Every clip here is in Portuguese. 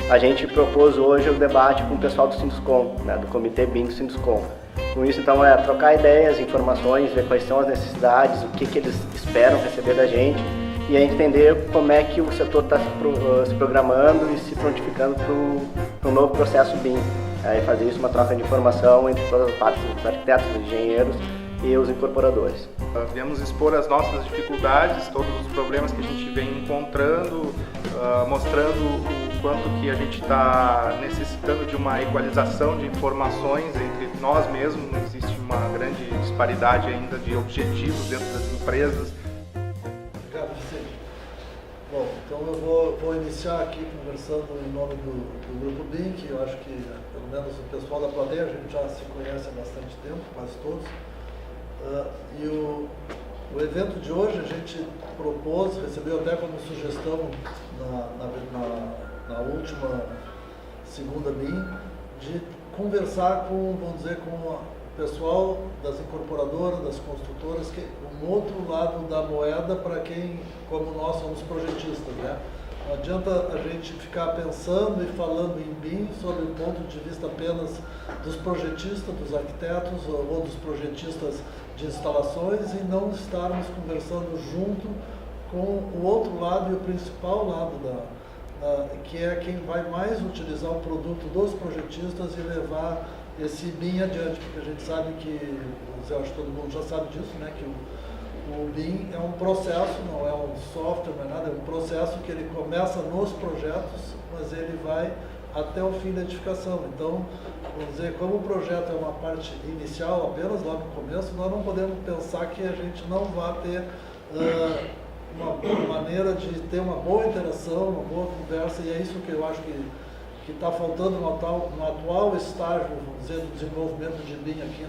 a gente propôs hoje o debate com o pessoal do Sinduscom, né, do Comitê BIM do Sinduscom. Com isso, então, é trocar ideias, informações, ver quais são as necessidades, o que eles esperam receber da gente e a entender como é que o setor está se programando e se prontificando para um novo processo BIM. E fazer isso uma troca de informação entre todas as partes, os arquitetos, os engenheiros e os incorporadores. Viemos expor as nossas dificuldades, todos os problemas que a gente vem encontrando, mostrando o quanto que a gente está necessitando de uma igualização de informações entre nós mesmos. Existe uma grande disparidade ainda de objetivos dentro das empresas. Obrigado, Vicente. Bom, então eu vou iniciar aqui conversando em nome do Grupo BIM, que eu acho que, pelo menos o pessoal da plateia, a gente já se conhece há bastante tempo, quase todos. E o evento de hoje a gente propôs, recebeu até como sugestão na última segunda BIM, de conversar com, vamos dizer, com o pessoal das incorporadoras, das construtoras, que um outro lado da moeda para quem, como nós, somos projetistas, né? Não adianta a gente ficar pensando e falando em BIM sob o ponto de vista apenas dos projetistas, dos arquitetos ou dos projetistas de instalações e não estarmos conversando junto com o outro lado e o principal lado que é quem vai mais utilizar o produto dos projetistas e levar esse BIM adiante, porque a gente sabe que, eu acho que todo mundo já sabe disso, né, que o BIM é um processo, não é um software, não é nada, é um processo que ele começa nos projetos, mas ele vai até o fim da edificação. Então, vamos dizer, como o projeto é uma parte inicial, apenas lá no começo, nós não podemos pensar que a gente não vai ter uma maneira de ter uma boa interação, uma boa conversa, e é isso que eu acho que está faltando no atual estágio, vamos dizer, do desenvolvimento de BIM aqui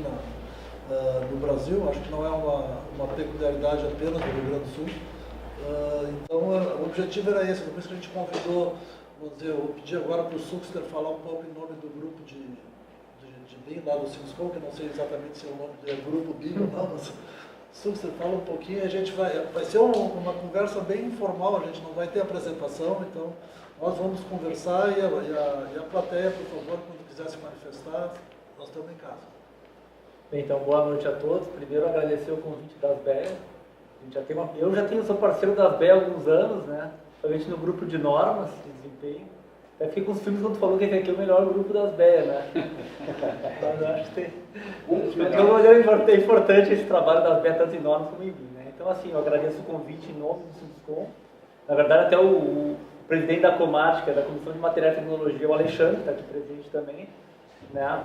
no Brasil. Acho que não é uma peculiaridade apenas do Rio Grande do Sul. Então, o objetivo era esse, depois que a gente convidou, vamos dizer, eu vou pedir agora para o Suxter falar um pouco em nome do grupo de BIM, lá do Sinduscom, que eu não sei exatamente se é o nome é grupo BIM ou não, mas Suxter fala um pouquinho, a gente vai ser uma conversa bem informal, a gente não vai ter apresentação, então nós vamos conversar e a plateia, por favor, quando quiser se manifestar, nós estamos em casa. Bem, então, boa noite a todos. Primeiro, agradecer o convite das BEA. Eu já sou parceiro das BEA há alguns anos, né? Principalmente no grupo de normas de desempenho. Até fiquei com os filmes quando falou que esse aqui é o melhor grupo das BEA, né? Mas eu acho que é importante esse trabalho das BEA, tanto em normas como em BIM, né? Então, assim, eu agradeço o convite em nome do Sinduscom. Na verdade, até o presidente da Comart, que é da Comissão de Material e Tecnologia, o Alexandre, que está aqui presente também, né?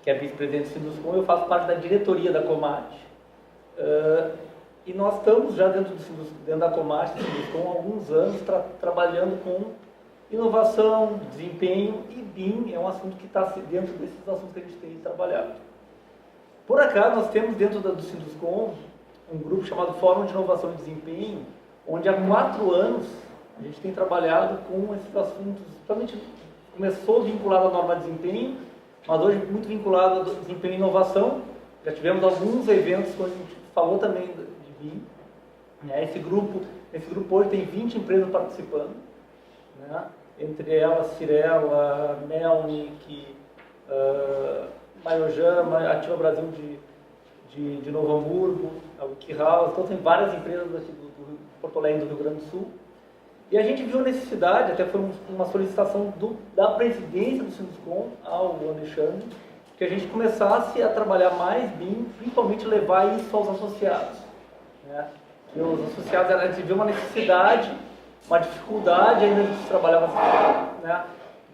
Que é vice-presidente do Sinduscom, eu faço parte da diretoria da Comart. E nós estamos já dentro da Comart, do Sinduscom, há alguns anos, trabalhando com inovação, desempenho, e BIM é um assunto que está dentro desses assuntos que a gente tem trabalhado. Por acaso, nós temos dentro do Sinduscom um grupo chamado Fórum de Inovação e Desempenho, onde há 4 anos a gente tem trabalhado com esses assuntos, principalmente começou vinculado à norma de desempenho, mas hoje muito vinculado ao desempenho e inovação. Já tivemos alguns eventos quando a gente falou também de BIM. Esse grupo hoje tem 20 empresas participando, né? Entre elas Cirela, Melnick, Maiojama, Ativa Brasil de Novo Hamburgo, a Wikihouse. Então tem várias empresas aqui do Porto Alegre, do Rio Grande do Sul. E a gente viu a necessidade, até foi uma solicitação da presidência do Sinduscom ao Alexandre, que a gente começasse a trabalhar mais BIM, principalmente levar isso aos associados, né? Que os associados, a gente viu uma necessidade, uma dificuldade ainda de se trabalhar, né?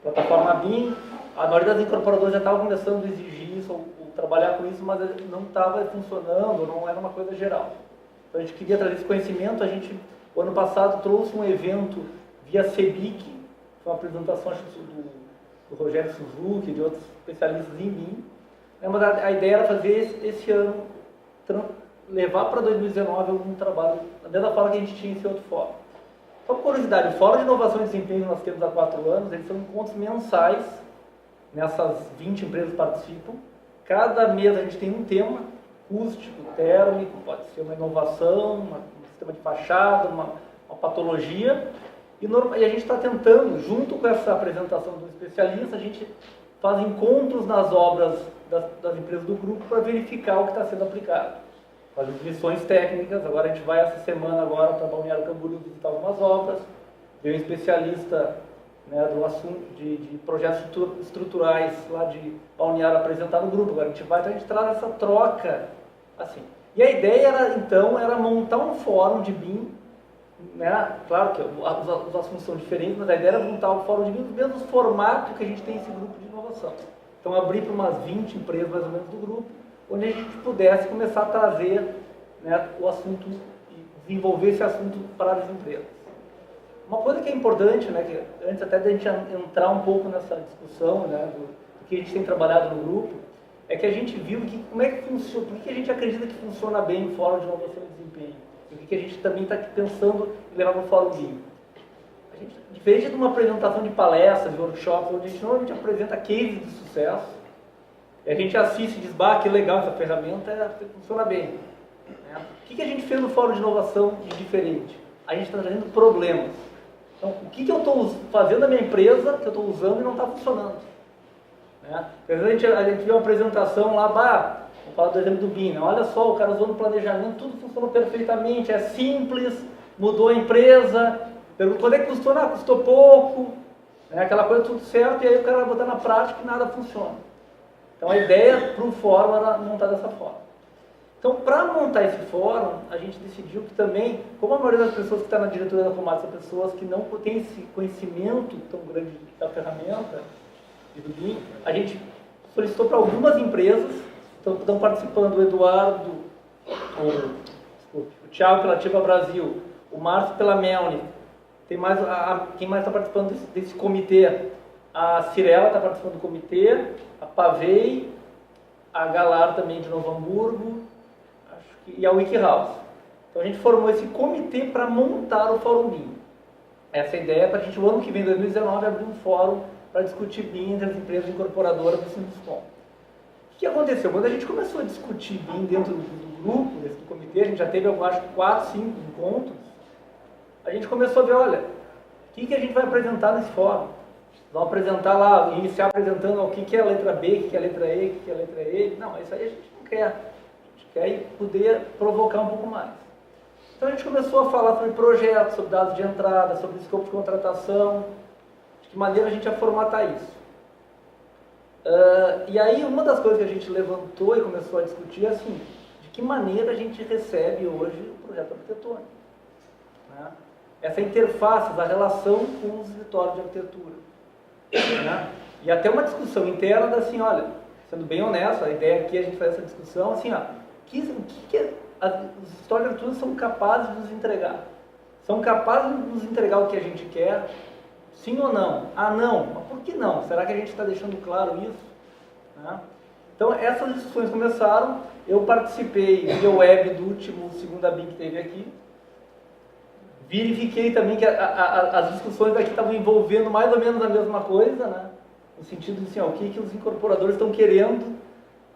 Plataforma BIM, a maioria das incorporadoras já estava começando a exigir isso, ou trabalhar com isso, mas não estava funcionando, não era uma coisa geral. Então a gente queria trazer esse conhecimento. A gente, o ano passado, trouxe um evento via CEBIC, foi uma apresentação do Rogério Suzuki, de outros especialistas em BIM. Mas a ideia era fazer esse ano, levar para 2019 algum trabalho, da mesma forma que a gente tinha esse outro fórum. Só por curiosidade, o Fórum de Inovação e Desempenho que nós temos há 4 anos, eles são encontros mensais, nessas 20 empresas participam. Cada mês a gente tem um tema, acústico, térmico, pode ser uma inovação, um sistema de fachada, uma patologia. E a gente está tentando, junto com essa apresentação do especialista, a gente faz encontros nas obras das empresas do grupo para verificar o que está sendo aplicado. Faz lições técnicas, agora a gente vai essa semana agora para Balneário Camboriú visitar algumas obras, veio um especialista, né, do assunto de projetos estruturais lá de Balneário apresentar no grupo. Agora a gente vai, então a gente traz essa troca assim. E a ideia era montar um fórum de BIM, né? Claro que os assuntos são diferentes, mas a ideia era montar um fórum de BIM no mesmo formato que a gente tem esse grupo de inovação. Então abrir para umas 20 empresas mais ou menos do grupo, onde a gente pudesse começar a trazer, né, o assunto e desenvolver esse assunto para as empresas. Uma coisa que é importante, né, que antes até da gente entrar um pouco nessa discussão, né, do que a gente tem trabalhado no grupo, é que a gente viu como é que funciona, por que a gente acredita que funciona bem o Fórum de Inovação e Desempenho, e o que a gente também está pensando em levar no Fórum BIM. A gente, diferente de uma apresentação de palestras, de workshops, onde a gente normalmente apresenta cases de sucesso, e a gente assiste e diz, bah, que legal essa ferramenta, funciona bem. Né? O que a gente fez no Fórum de Inovação de diferente? A gente está trazendo problemas. Então, o que eu estou fazendo na minha empresa, que eu estou usando e não está funcionando? Né? Às vezes a gente viu uma apresentação lá, vou falar do exemplo do BIM, né? Olha só, o cara usou no planejamento, tudo funcionou perfeitamente, é simples, mudou a empresa, perguntou quanto é que custou, não, custou pouco, né? Aquela coisa tudo certo, e aí o cara vai botar na prática e nada funciona. Então a ideia para o fórum era montar dessa forma. Então, para montar esse fórum, a gente decidiu que também, como a maioria das pessoas que está na diretoria da Comate são pessoas que não têm esse conhecimento tão grande da ferramenta e do BIM, a gente solicitou para algumas empresas, estão participando o Eduardo, o Thiago pela Ativa Brasil, o Márcio pela Melni, quem mais está participando desse comitê? A Cirela está participando do comitê, a Pavei, a Galar também de Novo Hamburgo, e a WikiHouse. Então a gente formou esse comitê para montar o Fórum BIM. Essa ideia é para a gente, o ano que vem, 2019, abrir um fórum para discutir BIM entre as empresas incorporadoras do Sinduscom. O que aconteceu? Quando a gente começou a discutir BIM dentro do grupo, do comitê, a gente já teve, eu acho, 4, 5 encontros, a gente começou a ver, olha, o que a gente vai apresentar nesse fórum? Vamos apresentar lá, iniciar apresentando o que é a letra B, o que é a letra E, o que é a letra E. Não, isso aí a gente não quer. E poder provocar um pouco mais. Então a gente começou a falar sobre projetos, sobre dados de entrada, sobre escopo de contratação, de que maneira a gente ia formatar isso. E aí uma das coisas que a gente levantou e começou a discutir é assim, de que maneira a gente recebe hoje o projeto arquitetônico. Né? Essa interface, a relação com os escritórios de arquitetura. Né? E até uma discussão interna da assim, olha, sendo bem honesto, a ideia aqui é a gente fazer essa discussão assim, ó, o que os escritórios de arquitetura são capazes de nos entregar? São capazes de nos entregar o que a gente quer? Sim ou não? Ah, não. Mas por que não? Será que a gente está deixando claro isso? Né? Então, essas discussões começaram. Eu participei via web do último Segunda BIM que teve aqui. Verifiquei também que as discussões aqui estavam envolvendo mais ou menos a mesma coisa, né? No sentido de assim, ó, o que os incorporadores estão querendo,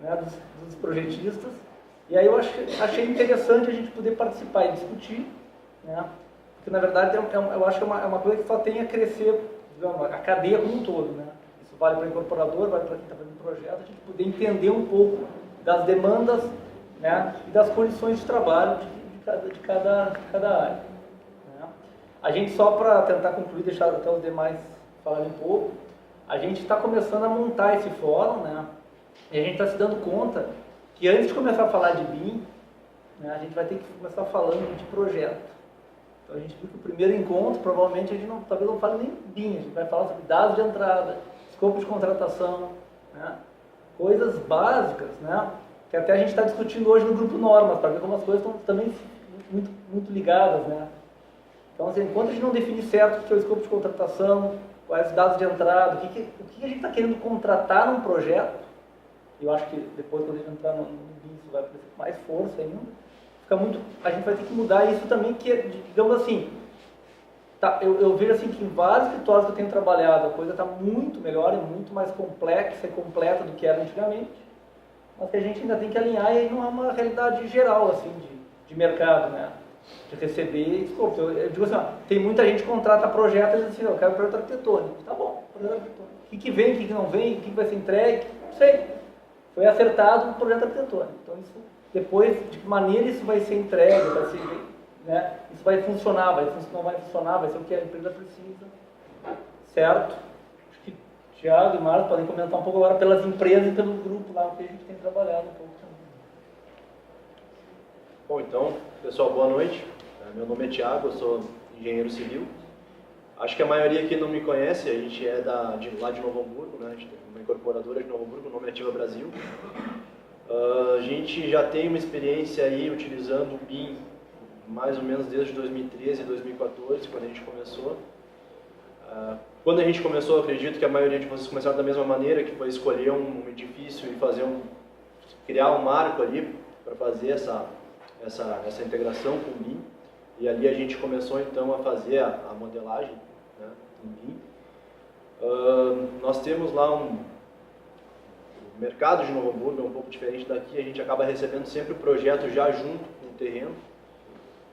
né, dos projetistas. E aí eu achei interessante a gente poder participar e discutir, né? Porque na verdade eu acho que é uma coisa que só tem a crescer, digamos, a cadeia como um todo, né? Isso vale para o incorporador, vale para quem está fazendo projeto, a gente poder entender um pouco das demandas, né, e das condições de trabalho de cada área. Né? A gente, só para tentar concluir, deixar até os demais falarem um pouco, a gente está começando a montar esse fórum, né? E a gente está se dando conta que antes de começar a falar de BIM, né, a gente vai ter que começar falando de projeto. Então a gente viu que o primeiro encontro, provavelmente, a gente talvez não fale nem BIM, a gente vai falar sobre dados de entrada, escopo de contratação, né, coisas básicas, né, que até a gente está discutindo hoje no grupo Normas, para ver como as coisas estão também muito ligadas. Né. Então, assim, enquanto a gente não definir certo o que é o escopo de contratação, quais os dados de entrada, o que a gente está querendo contratar num projeto, eu acho que depois, quando a gente entrar no BIM, isso vai aparecer com mais força ainda. A gente vai ter que mudar isso também, que, digamos assim, tá, eu vejo assim que em vários escritórios que eu tenho trabalhado, a coisa está muito melhor e muito mais complexa e completa do que era antigamente, mas que a gente ainda tem que alinhar, e aí não é uma realidade geral assim, de mercado. Né? de receber escopo. Eu digo assim, ó, tem muita gente que contrata projeto e diz assim, eu quero projeto arquitetônico. Tá bom, projeto arquitetônico. O que vem, o que não vem, o que vai ser entregue, não sei. Foi acertado o projeto arquitetônico. Então, isso, depois, de que maneira isso vai ser entregue, vai ser, né, isso vai funcionar, não vai funcionar, vai ser o que a empresa precisa. Certo? Acho que Thiago e Marcos podem comentar um pouco agora pelas empresas e pelo grupo lá, que a gente tem trabalhado um pouco também. Bom, então, pessoal, boa noite. Meu nome é Thiago, eu sou engenheiro civil. Acho que a maioria aqui não me conhece, a gente é lá de Novo Hamburgo, né? A gente tem uma incorporadora de Novo Hamburgo, o nome é Ativa Brasil. A gente já tem uma experiência aí utilizando o BIM mais ou menos desde 2013, 2014, quando a gente começou. Quando a gente começou, eu acredito que a maioria de vocês começaram da mesma maneira, que foi escolher um edifício e criar um marco ali para fazer essa integração com o BIM. E ali a gente começou então a fazer a modelagem, né, em BIM. Nós temos lá o mercado de Novo Hamburgo, é um pouco diferente daqui, a gente acaba recebendo sempre o projeto já junto com o terreno.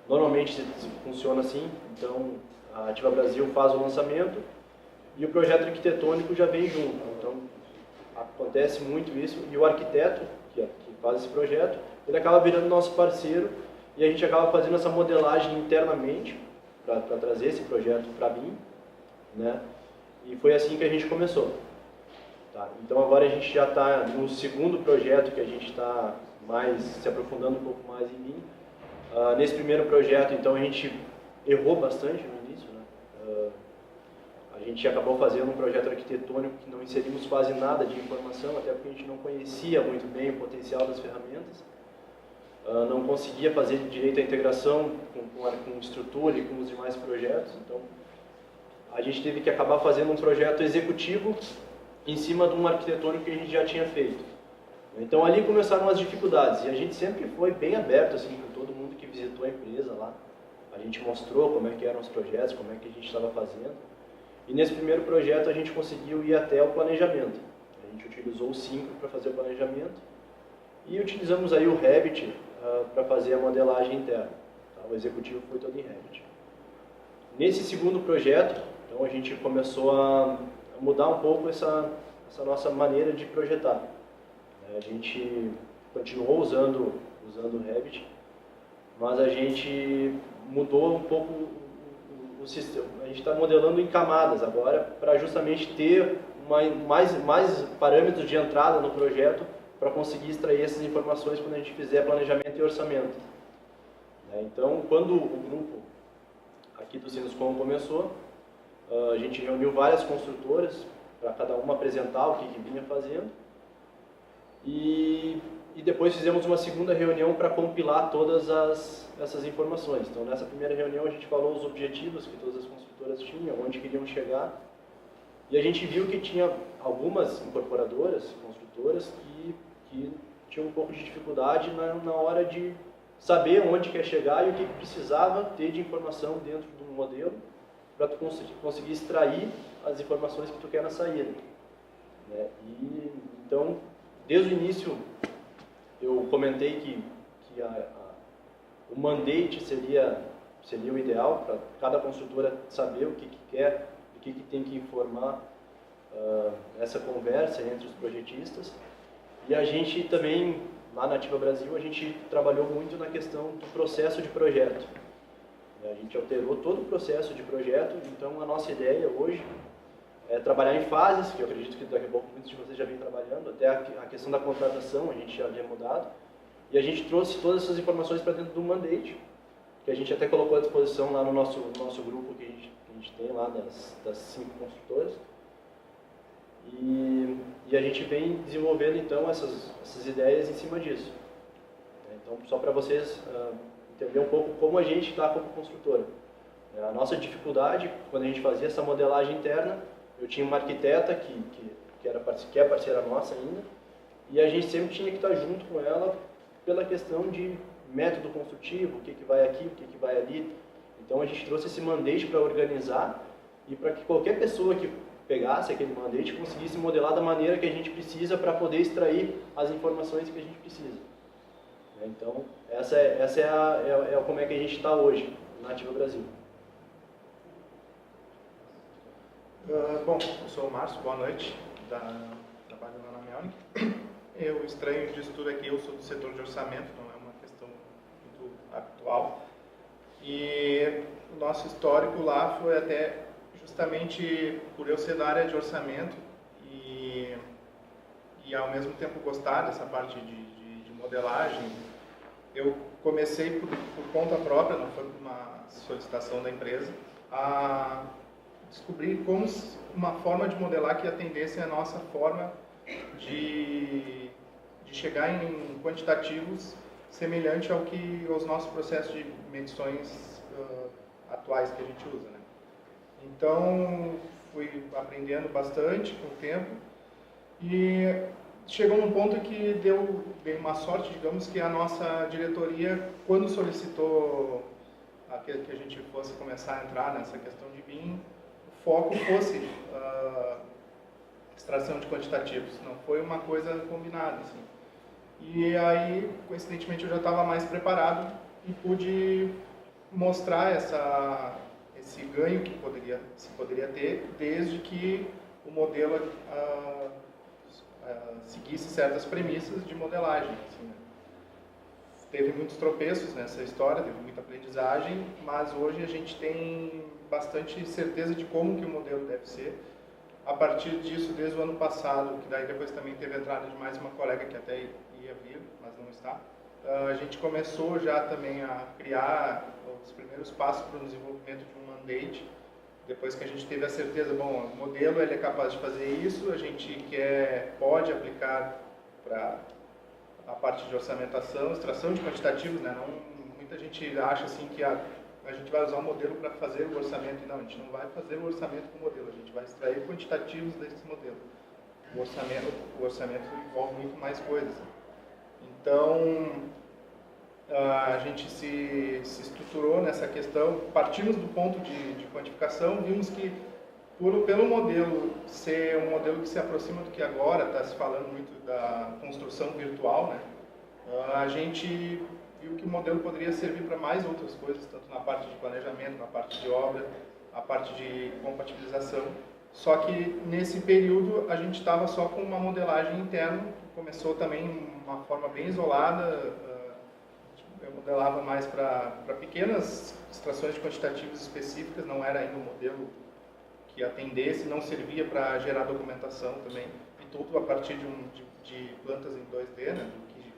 Normalmente funciona assim, então a Ativa Brasil faz o lançamento e o projeto arquitetônico já vem junto. Então acontece muito isso e o arquiteto que faz esse projeto, ele acaba virando nosso parceiro e a gente acaba fazendo essa modelagem internamente para trazer esse projeto para mim, né? E foi assim que a gente começou. Tá? Então agora a gente já está no segundo projeto que a gente está se aprofundando um pouco mais em mim. Nesse primeiro projeto, então, a gente errou bastante no início, né? A gente acabou fazendo um projeto arquitetônico que não inserimos quase nada de informação, até porque a gente não conhecia muito bem o potencial das ferramentas. Não conseguia fazer direito a integração com estrutura e com os demais projetos, então a gente teve que acabar fazendo um projeto executivo em cima de um arquitetônico que a gente já tinha feito. Então ali começaram as dificuldades e a gente sempre foi bem aberto assim, com todo mundo que visitou a empresa lá. A gente mostrou como é que eram os projetos, como é que a gente estava fazendo. E nesse primeiro projeto a gente conseguiu ir até o planejamento. A gente utilizou o Synchro para fazer o planejamento e utilizamos aí o Revit para fazer a modelagem interna. Tá? O executivo foi todo em Revit. Nesse segundo projeto, então a gente começou a mudar um pouco essa nossa maneira de projetar. A gente continuou usando o Revit, mas a gente mudou um pouco o sistema. A gente está modelando em camadas agora para justamente ter mais parâmetros de entrada no projeto para conseguir extrair essas informações quando a gente fizer planejamento e orçamento. Então, quando o grupo aqui do Sinuscom começou, a gente reuniu várias construtoras para cada uma apresentar o que vinha fazendo. E depois fizemos uma segunda reunião para compilar todas essas informações. Então, nessa primeira reunião, a gente falou os objetivos que todas as construtoras tinham, onde queriam chegar. E a gente viu que tinha algumas incorporadoras, construtoras, que tinham um pouco de dificuldade na hora de saber onde quer chegar e o que precisava ter de informação dentro do modelo para tu conseguir extrair as informações que tu quer na saída. Né? E, então, desde o início, eu comentei que o mandate seria o ideal para cada construtora saber o que quer, o que tem que informar essa conversa entre os projetistas. E a gente também, lá na Ativa Brasil, a gente trabalhou muito na questão do processo de projeto. A gente alterou todo o processo de projeto, então a nossa ideia hoje é trabalhar em fases, que eu acredito que daqui a pouco muitos de vocês já vêm trabalhando, até a questão da contratação a gente já havia mudado, e a gente trouxe todas essas informações para dentro do mandate, que a gente até colocou à disposição lá no nosso grupo que a gente tem lá das 5 construtoras, e a gente vem desenvolvendo então essas ideias em cima disso. Então, só para vocês entender um pouco como a gente está como construtora. A nossa dificuldade, quando a gente fazia essa modelagem interna, eu tinha uma arquiteta que é parceira nossa ainda, e a gente sempre tinha que estar junto com ela pela questão de método construtivo, o que vai aqui, o que vai ali. Então a gente trouxe esse mandate para organizar e para que qualquer pessoa que pegasse aquele mandate conseguisse modelar da maneira que a gente precisa para poder extrair as informações que a gente precisa. Então, essa é como é que a gente está hoje na Ativa Brasil. Bom, eu sou o Márcio, boa noite, trabalho lá na Melnick. Eu estranho disso tudo aqui, eu sou do setor de orçamento, não é uma questão muito habitual. E o nosso histórico lá foi até justamente por eu ser da área de orçamento e ao mesmo tempo gostar dessa parte de modelagem. Eu comecei por conta própria, não foi por uma solicitação da empresa, a descobrir como uma forma de modelar que atendesse a nossa forma de chegar em quantitativos semelhante ao que os nossos processos de medições atuais que a gente usa, né? Então, fui aprendendo bastante com o tempo e chegou num ponto que dei uma sorte, digamos, que a nossa diretoria, quando solicitou que a gente fosse começar a entrar nessa questão de BIM, o foco fosse extração de quantitativos, não foi uma coisa combinada, assim. E aí, coincidentemente, eu já estava mais preparado e pude mostrar esse ganho que se poderia ter, desde que o modelo seguisse certas premissas de modelagem. Assim, né? Teve muitos tropeços nessa história, teve muita aprendizagem, mas hoje a gente tem bastante certeza de como que o modelo deve ser. A partir disso, desde o ano passado, que daí depois também teve a entrada de mais uma colega que até ia vir, mas não está, a gente começou já também a criar os primeiros passos para o desenvolvimento de um mandate. Depois que a gente teve a certeza, bom, o modelo ele é capaz de fazer isso, a gente pode aplicar para a parte de orçamentação, extração de quantitativos, né? Muita gente acha assim que a gente vai usar o modelo para fazer o orçamento, e não, a gente não vai fazer o orçamento com o modelo, a gente vai extrair quantitativos desse modelo. O orçamento envolve muito mais coisas. Então, a gente se estruturou nessa questão, partimos do ponto de quantificação, vimos que pelo modelo ser um modelo que se aproxima do que agora está se falando muito da construção virtual, né? A gente viu que o modelo poderia servir para mais outras coisas, tanto na parte de planejamento, na parte de obra, a parte de compatibilização. Só que nesse período a gente estava só com uma modelagem interna, começou também uma forma bem isolada. Eu modelava mais para pequenas extrações de quantitativos específicas, não era ainda um modelo que atendesse, não servia para gerar documentação também, e tudo a partir de plantas em 2D, né,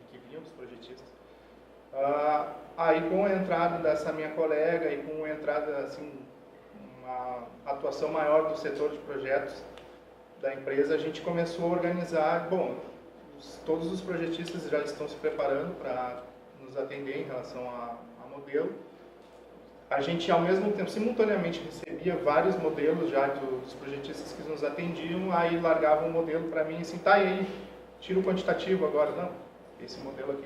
que vinham dos projetistas. Aí com a entrada dessa minha colega e com a entrada, assim, uma atuação maior do setor de projetos da empresa, a gente começou a organizar, bom, todos os projetistas já estão se preparando para nos atender em relação a modelo. A gente, ao mesmo tempo, simultaneamente recebia vários modelos já dos projetistas que nos atendiam, aí largavam um modelo para mim assim, tá, e aí, tira o quantitativo agora. Não, esse modelo aqui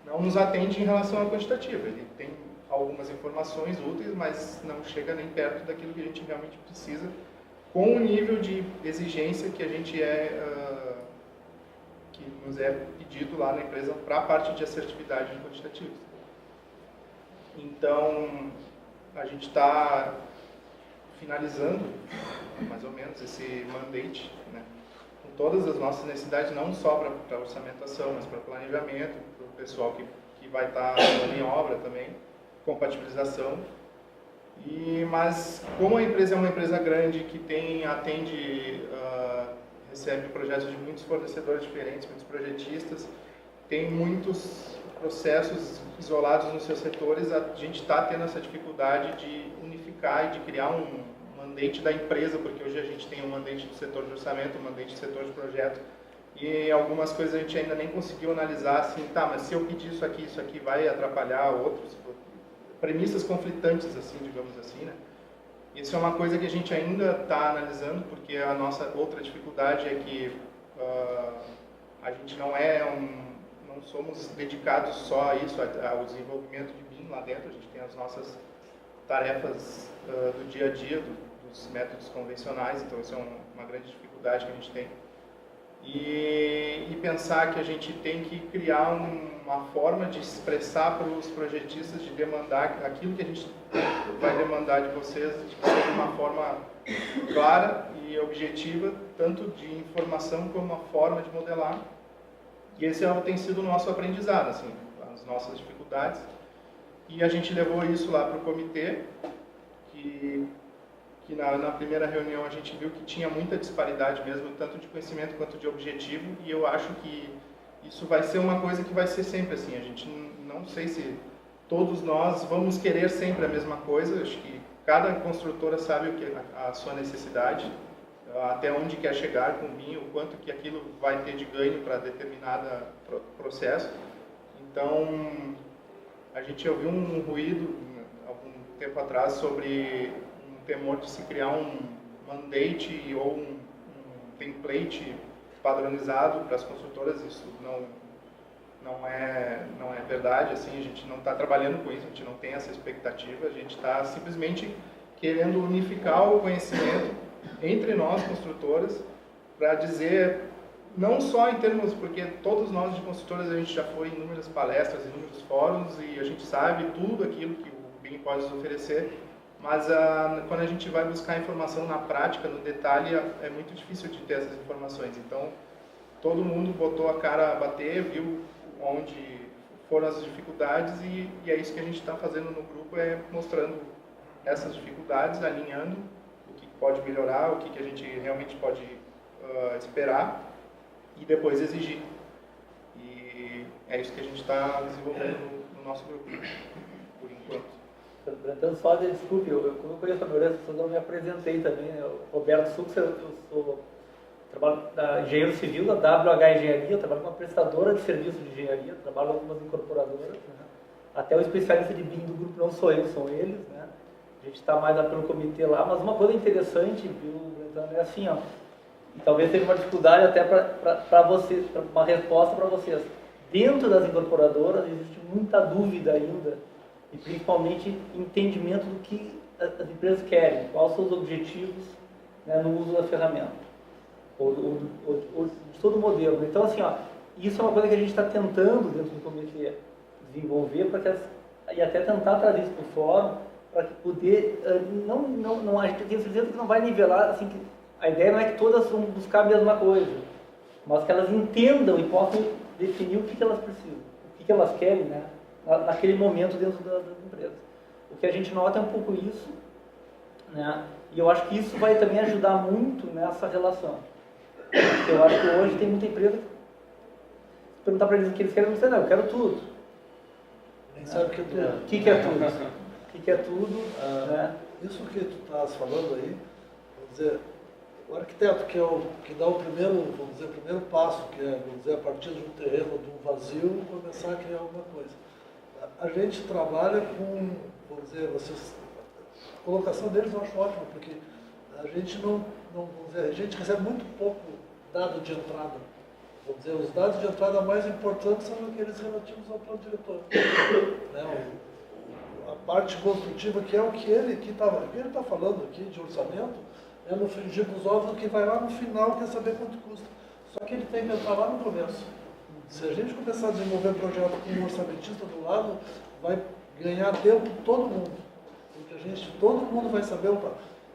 não nos atende em relação ao quantitativo. Ele tem algumas informações úteis, mas não chega nem perto daquilo que a gente realmente precisa, com o nível de exigência que a gente que nos é pedido lá na empresa para a parte de assertividade de quantitativos. Então, a gente está finalizando, mais ou menos, esse mandate, né, com todas as nossas necessidades, não só para orçamentação, mas para planejamento, para o pessoal que vai estar em obra também, compatibilização. Mas, como a empresa é uma empresa grande que recebe projetos de muitos fornecedores diferentes, muitos projetistas, tem muitos processos isolados nos seus setores, a gente está tendo essa dificuldade de unificar e de criar um mandate da empresa, porque hoje a gente tem um mandate do setor de orçamento, um mandate do setor de projeto, e algumas coisas a gente ainda nem conseguiu analisar, assim, tá, mas se eu pedir isso aqui vai atrapalhar outros, premissas conflitantes, assim, digamos assim, né? Isso é uma coisa que a gente ainda está analisando, porque a nossa outra dificuldade é que a gente não somos dedicados só a isso, ao desenvolvimento de BIM lá dentro. A gente tem as nossas tarefas do dia a dia, dos métodos convencionais, então isso é uma grande dificuldade que a gente tem. e pensar que a gente tem que criar uma forma de expressar para os projetistas, de demandar aquilo que a gente vai demandar de vocês, de que seja uma forma clara e objetiva, tanto de informação como uma forma de modelar. E esse tem sido o nosso aprendizado, assim, as nossas dificuldades. E a gente levou isso lá para o comitê, que na primeira reunião a gente viu que tinha muita disparidade mesmo, tanto de conhecimento quanto de objetivo, e eu acho que isso vai ser uma coisa que vai ser sempre assim. A gente não sei se todos nós vamos querer sempre a mesma coisa, acho que cada construtora sabe o que a sua necessidade, até onde quer chegar com o BIM, o quanto que aquilo vai ter de ganho para determinado processo. Então, a gente ouviu um ruído algum tempo atrás sobre um temor de se criar um mandate ou um template padronizado para as construtoras. Isso não é verdade, assim, a gente não está trabalhando com isso, a gente não tem essa expectativa, a gente está simplesmente querendo unificar o conhecimento entre nós, construtoras, para dizer, não só em termos, porque todos nós de construtoras a gente já foi em inúmeras palestras, em inúmeros fóruns, e a gente sabe tudo aquilo que o BIM pode nos oferecer, mas quando a gente vai buscar informação na prática, no detalhe, é muito difícil de ter essas informações. Então, todo mundo botou a cara a bater, viu onde foram as dificuldades, e é isso que a gente está fazendo no grupo, é mostrando essas dificuldades, alinhando o que pode melhorar, o que a gente realmente pode esperar, e depois exigir. E é isso que a gente está desenvolvendo no nosso grupo, por enquanto. Então, só desculpe, como eu conheço a maioria das pessoas, eu me apresentei também, né? O Roberto Sucks, eu trabalho da engenheiro civil da WH Engenharia, eu trabalho com uma prestadora de serviço de engenharia, trabalho com algumas incorporadoras, né? Até o especialista de BIM do grupo não sou eu, são eles, né? A gente está mais lá pelo comitê lá, mas uma coisa interessante, viu, Brentano, é assim, ó, e talvez tenha uma dificuldade até para vocês, pra uma resposta para vocês. Dentro das incorporadoras existe muita dúvida ainda, e principalmente entendimento do que as empresas querem, quais são os objetivos, né, no uso da ferramenta, ou de todo o modelo. Então, assim, ó, isso é uma coisa que a gente está tentando dentro do comitê desenvolver, e até tentar trazer isso para o fórum, para que poder, a gente tem certeza que não vai nivelar, assim, que a ideia não é que todas vão buscar a mesma coisa, mas que elas entendam e possam definir o que elas precisam, o que elas querem, né, naquele momento dentro das empresas. O que a gente nota é um pouco isso, né, e eu acho que isso vai também ajudar muito nessa relação. Porque eu acho que hoje tem muita empresa que, se perguntar para eles o que eles querem, não sei, não, eu quero tudo. Nem sabe o que é tudo. O que é tudo? O que é tudo, né? Isso que tu estás falando aí, vamos dizer, o arquiteto que dá o primeiro, vamos dizer, o primeiro passo, que é, vamos dizer, a partir de um terreno, de um vazio, começar a criar alguma coisa. A gente trabalha com, vamos dizer, a colocação deles eu acho ótima, porque a gente vamos dizer, a gente recebe muito pouco dado de entrada. Vamos dizer, os dados de entrada mais importantes são aqueles relativos ao plano diretor. Né? A parte construtiva, que é o que ele está falando aqui de orçamento, é no frigir dos ovos, que vai lá no final, quer saber quanto custa. Só que ele tem que entrar lá no começo. Se a gente começar a desenvolver um projeto com um orçamentista do lado, vai ganhar tempo todo mundo. Porque todo mundo vai saber, opa,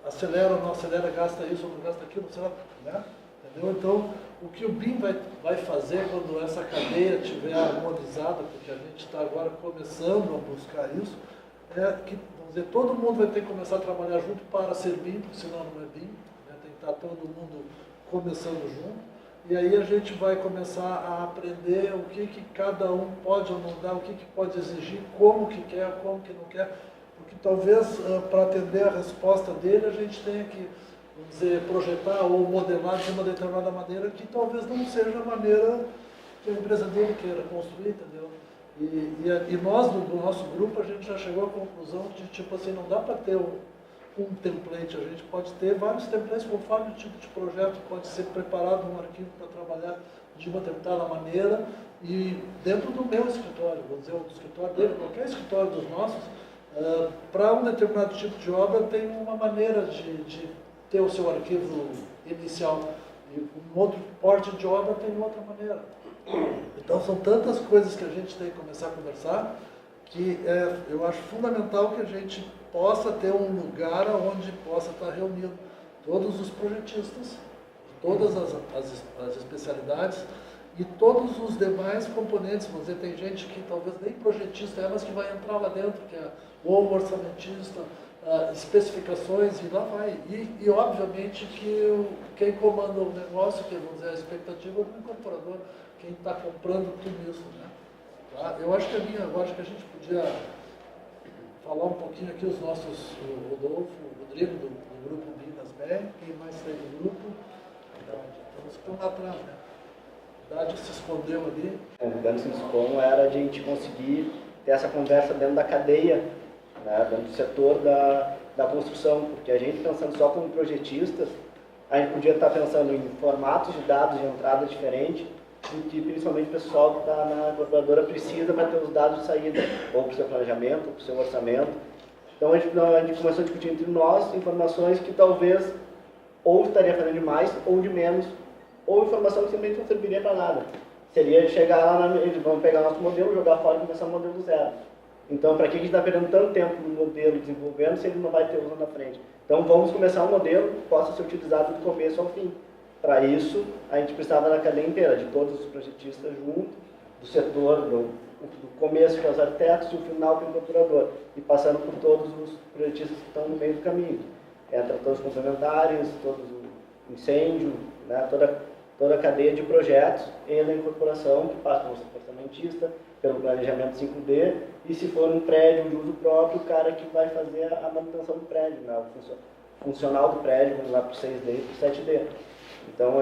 acelera ou não acelera, gasta isso ou não gasta aquilo, sei lá, né? Entendeu? Então, o que o BIM vai fazer quando essa cadeia estiver harmonizada, porque a gente está agora começando a buscar isso, é que, vamos dizer, todo mundo vai ter que começar a trabalhar junto para ser BIM, porque senão não é BIM, né? Tem que estar todo mundo começando junto, e aí a gente vai começar a aprender o que cada um pode ou não dar, o que pode exigir, como que quer, como que não quer, porque talvez para atender a resposta dele a gente tenha que, vamos dizer, projetar ou modelar de uma determinada maneira que talvez não seja a maneira que a empresa dele queira construir, entendeu? E nós, do nosso grupo, a gente já chegou à conclusão de, tipo assim, não dá para ter um template, a gente pode ter vários templates conforme o tipo de projeto, pode ser preparado um arquivo para trabalhar de uma determinada maneira, e dentro do meu escritório, vou dizer, do escritório dele, qualquer escritório dos nossos, para um determinado tipo de obra tem uma maneira de ter o seu arquivo inicial. E um outro porte de obra tem de outra maneira. Então são tantas coisas que a gente tem que começar a conversar que eu acho fundamental que a gente possa ter um lugar onde possa estar reunido todos os projetistas, todas as especialidades e todos os demais componentes. Vamos dizer, tem gente que talvez nem projetista é, mas que vai entrar lá dentro, que é ou orçamentista, especificações e lá vai. E obviamente que quem comanda o negócio, que vamos dizer, a expectativa do incorporador, quem está comprando tudo isso, né? Tá? Eu acho que a gente podia falar um pouquinho aqui os nossos, o Rodolfo, o Rodrigo do grupo Minas BR, quem mais tem do grupo? Então, os que estão lá atrás, né? A verdade se escondeu ali. O Dando Sinduscom era a gente conseguir ter essa conversa dentro da cadeia, né, dentro do setor da construção, porque a gente pensando só como projetistas, a gente podia estar pensando em formatos de dados de entrada diferentes, do que principalmente o pessoal que está na incorporadora precisa para ter os dados de saída, ou para o seu planejamento, ou para o seu orçamento. Então a gente começou a discutir entre nós informações que talvez ou estaria fazendo de mais ou de menos, ou informação que simplesmente não serviria para nada. Seria chegar lá, eles vão pegar nosso modelo, jogar fora e começar o modelo do zero. Então, para que a gente está perdendo tanto tempo no modelo desenvolvendo se ele não vai ter uso na frente? Então, vamos começar um modelo que possa ser utilizado do começo ao fim. Para isso, a gente precisava da cadeia inteira, de todos os projetistas juntos, do setor, do começo que é os arquitetos e o final que é o incorporador, e passando por todos os projetistas que estão no meio do caminho. Entra todos os complementares, todos o incêndio, né, toda a cadeia de projetos e da incorporação, que passa pelo orçamentista, pelo planejamento 5D, e se for um prédio de uso próprio, o cara que vai fazer a manutenção do prédio, né, o funcional do prédio, vamos lá para o 6D e para o 7D. Então,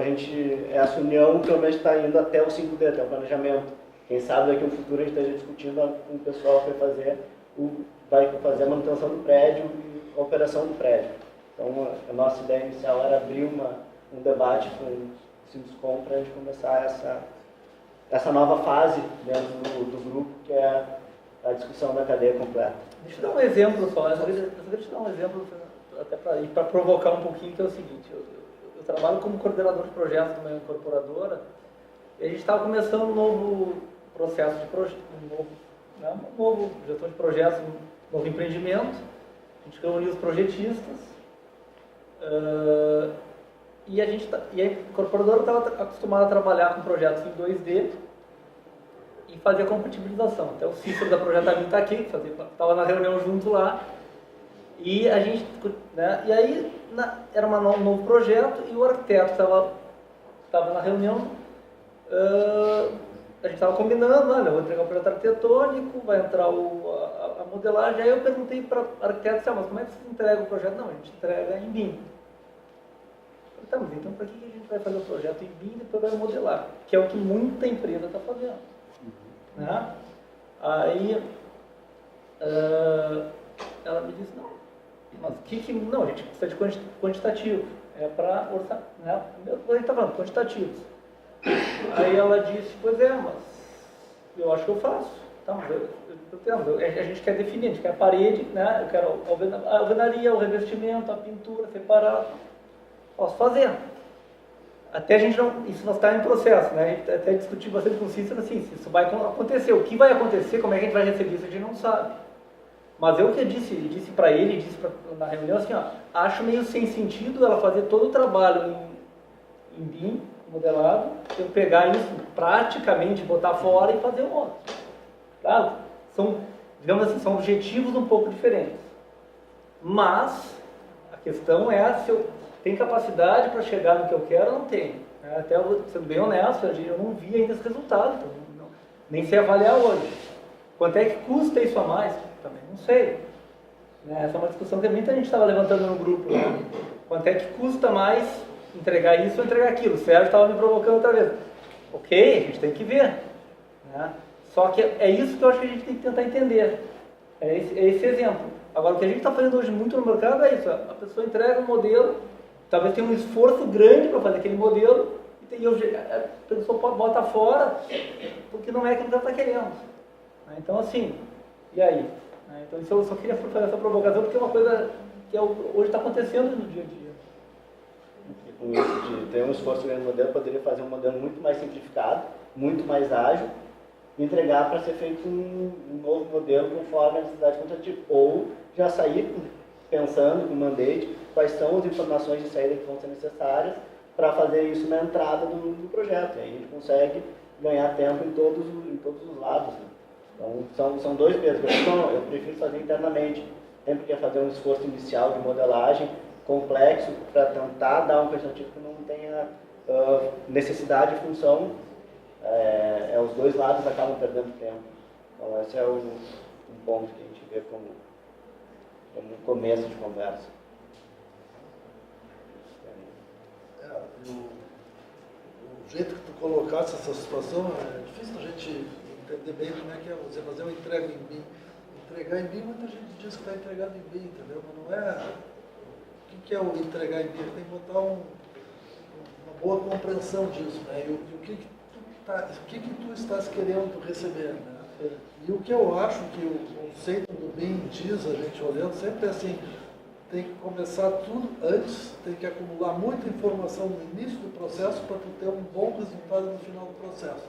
essa união realmente está indo até o 5D, até o planejamento. Quem sabe daqui no futuro a gente esteja discutindo com o pessoal que vai fazer a manutenção do prédio e a operação do prédio. Então, a nossa ideia inicial era abrir um debate com o Sinduscom para a gente começar essa nova fase dentro do grupo, que é a discussão da cadeia completa. Deixa eu dar um exemplo só, eu queria te dar um exemplo até para provocar um pouquinho, que é o seguinte, eu trabalho como coordenador de projetos de uma incorporadora, e a gente estava começando um novo processo de projeto, um novo gestor de projetos, um novo empreendimento. A gente reuniu os projetistas, e a incorporadora estava acostumada a trabalhar com projetos em 2D e fazer a compatibilização. Até o Cícero da Projetamento está aqui, estava na reunião junto lá. E a gente, né, e aí era um novo projeto e o arquiteto estava na reunião, a gente estava combinando, olha, eu vou entregar o projeto arquitetônico, vai entrar a modelagem. Aí eu perguntei para o arquiteto, mas como é que você entrega o projeto? Não, a gente entrega em BIM. Tá, mas então para que a gente vai fazer o projeto em BIM e depois vai modelar? Que é o que muita empresa está fazendo. Né? Aí ela me disse, não, mas não, a gente precisa de quantitativo, é para orçar, né? A gente está falando quantitativos. Aí ela disse, pois é, mas eu acho que eu faço. Tá, mas a gente quer definir, a gente quer a parede, né? Eu quero a alvenaria, o revestimento, a pintura separado. Posso fazer. Até a gente não, isso nós está em processo, né? A gente até discutiu bastante com o Cícero, assim, se isso vai acontecer, o que vai acontecer, como é que a gente vai receber isso, a gente não sabe. Mas eu que disse para ele, na reunião, assim, ó, acho meio sem sentido ela fazer todo o trabalho em BIM, modelado, eu pegar isso praticamente, botar fora e fazer um outro. Claro, digamos assim, são objetivos um pouco diferentes. Mas a questão é se eu tenho capacidade para chegar no que eu quero ou não tenho. Até sendo bem honesto, eu não vi ainda esse resultado, então nem sei avaliar hoje. Quanto é que custa isso a mais? Também não sei. Essa é uma discussão que muita gente estava levantando no grupo. Né? Quanto é que custa mais entregar isso ou entregar aquilo? O Sérgio estava me provocando outra vez. Ok, a gente tem que ver. Né? Só que é isso que eu acho que a gente tem que tentar entender. É esse exemplo. Agora, o que a gente está fazendo hoje muito no mercado é isso. A pessoa entrega um modelo, talvez tenha um esforço grande para fazer aquele modelo, e a pessoa bota fora, porque não é aquilo que ela está querendo. Então, assim, e aí? Então, isso eu só queria fazer essa provocação, porque é uma coisa que hoje está acontecendo no dia a dia. E com isso, de ter um esforço grande no modelo, poderia fazer um modelo muito mais simplificado, muito mais ágil, e entregar para ser feito um novo modelo conforme a necessidade contrativa. Ou já sair pensando com o mandate quais são as informações de saída que vão ser necessárias para fazer isso na entrada do projeto. E aí a gente consegue ganhar tempo em todos os lados. Né? Então, são dois pesos. Eu prefiro fazer internamente. Sempre quer fazer um esforço inicial de modelagem complexo para tentar dar um quantitativo que não tenha necessidade e função. Os dois lados acabam perdendo tempo. Então, esse é um ponto que a gente vê como um começo de conversa. O jeito que tu colocaste essa situação, é difícil a gente entender bem como é que é. Você fazer uma entrega em BIM. Entregar em BIM, muita gente diz que está entregado em BIM, entendeu? Mas não é. O que é o entregar em BIM? Tem que botar uma boa compreensão disso, né? E o que tu estás querendo receber, né? E o que eu acho que o conceito do BIM diz, a gente olhando, sempre é assim, tem que começar tudo antes, tem que acumular muita informação no início do processo para tu ter um bom resultado no final do processo.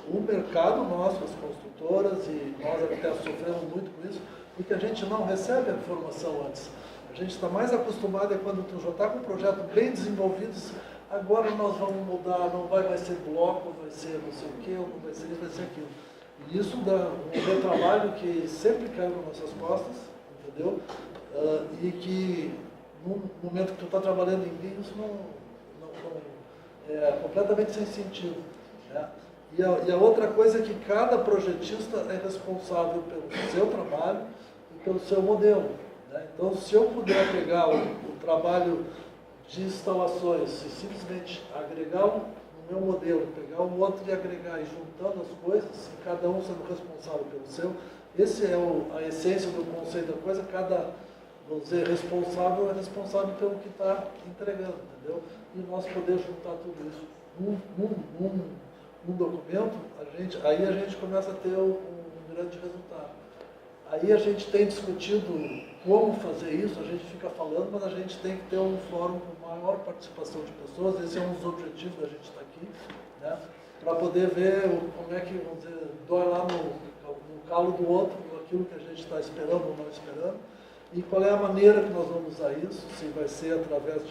O mercado nosso, as construtoras e nós até sofremos muito com isso, porque a gente não recebe a informação antes. A gente está mais acostumado quando tu já está com um projeto bem desenvolvido, agora nós vamos mudar, não vai ser bloco, vai ser não sei o que, não vai ser isso, vai ser aquilo. E isso dá um retrabalho que sempre cai nas nossas costas, entendeu? E que no momento que tu está trabalhando em BIM, isso não é completamente sem sentido, né? E a outra coisa é que cada projetista é responsável pelo seu trabalho e pelo seu modelo, né? Então, se eu puder pegar o trabalho de instalações e simplesmente agregar no meu modelo, pegar o outro e agregar e juntando as coisas, e cada um sendo responsável pelo seu, esse é a essência do conceito da coisa, cada, vamos dizer, responsável é responsável pelo que está entregando, entendeu? E nós poder juntar tudo isso num documento, aí a gente começa a ter um grande resultado. Aí a gente tem discutido como fazer isso, a gente fica falando, mas a gente tem que ter um fórum com maior participação de pessoas, esse é um dos objetivos da gente estar aqui, né? Para poder ver como é que, vamos dizer, dói lá no calo do outro, aquilo que a gente está esperando ou não esperando, e qual é a maneira que nós vamos usar isso, se vai ser através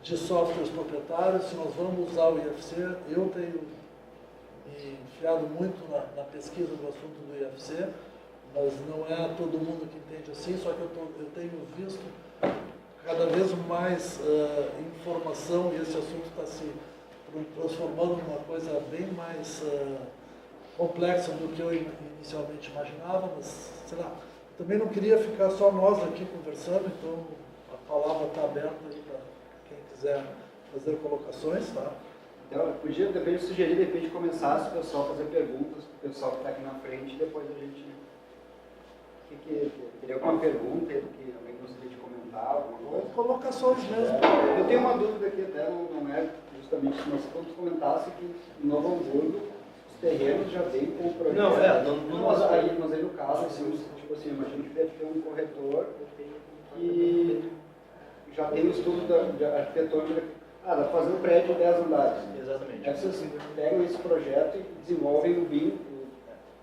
de softwares proprietários, se nós vamos usar o IFC. Eu tenho me enfiado muito na pesquisa do assunto do IFC, mas não é todo mundo que entende assim, só que eu tenho visto cada vez mais informação e esse assunto está se transformando numa coisa bem mais complexa do que eu inicialmente imaginava, mas, sei lá, também não queria ficar só nós aqui conversando, então a palavra está aberta aí para quem quiser fazer colocações, tá? Então, eu podia, de repente, sugerir, de repente, começasse o pessoal a fazer perguntas, o pessoal que está aqui na frente, e depois a gente... Teria alguma pergunta que alguém gostaria de comentar, alguma coisa? Colocações mesmo. Eu tenho uma dúvida aqui até, não é justamente, mas quando tu comentasse que em Novo Hamburgo os terrenos já vêm com o projeto. Mas aí no caso, assim, tipo assim, imagino que deve ter um corretor que já tem o estudo da arquitetônica. Dá para fazer um prédio de 10 andares. Exatamente. Aí vocês pegam esse projeto e desenvolvem o BIM.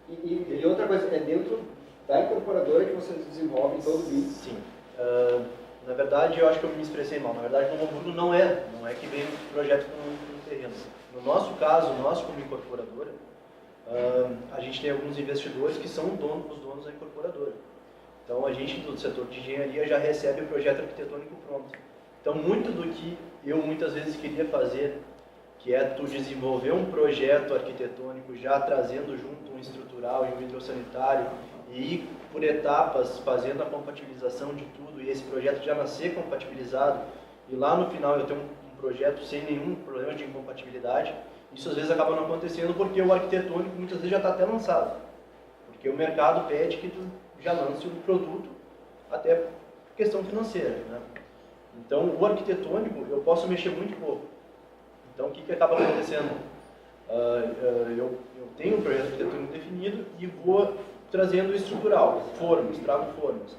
E outra coisa, é dentro da incorporadora que vocês desenvolvem todo o BIM? Sim. Na verdade, eu acho que eu me expressei mal. Na verdade, o Novo Hamburgo não é que vem um projeto com terreno. No nosso caso, nós como incorporadora, a gente tem alguns investidores que são os donos da incorporadora. Então, a gente do setor de engenharia já recebe o projeto arquitetônico pronto. Então, muito do que eu muitas vezes queria fazer, que é tu desenvolver um projeto arquitetônico já trazendo junto um estrutural e um hidrossanitário e ir por etapas fazendo a compatibilização de tudo e esse projeto já nascer compatibilizado e lá no final eu tenho um projeto sem nenhum problema de incompatibilidade, isso às vezes acaba não acontecendo porque o arquitetônico muitas vezes já está até lançado, porque o mercado pede que tu já lance o produto até por questão financeira, né? Então, o arquitetônico, eu posso mexer muito pouco. Então, o que acaba acontecendo? Eu tenho um projeto arquitetônico definido e vou trazendo o estrutural, formas, trago formas.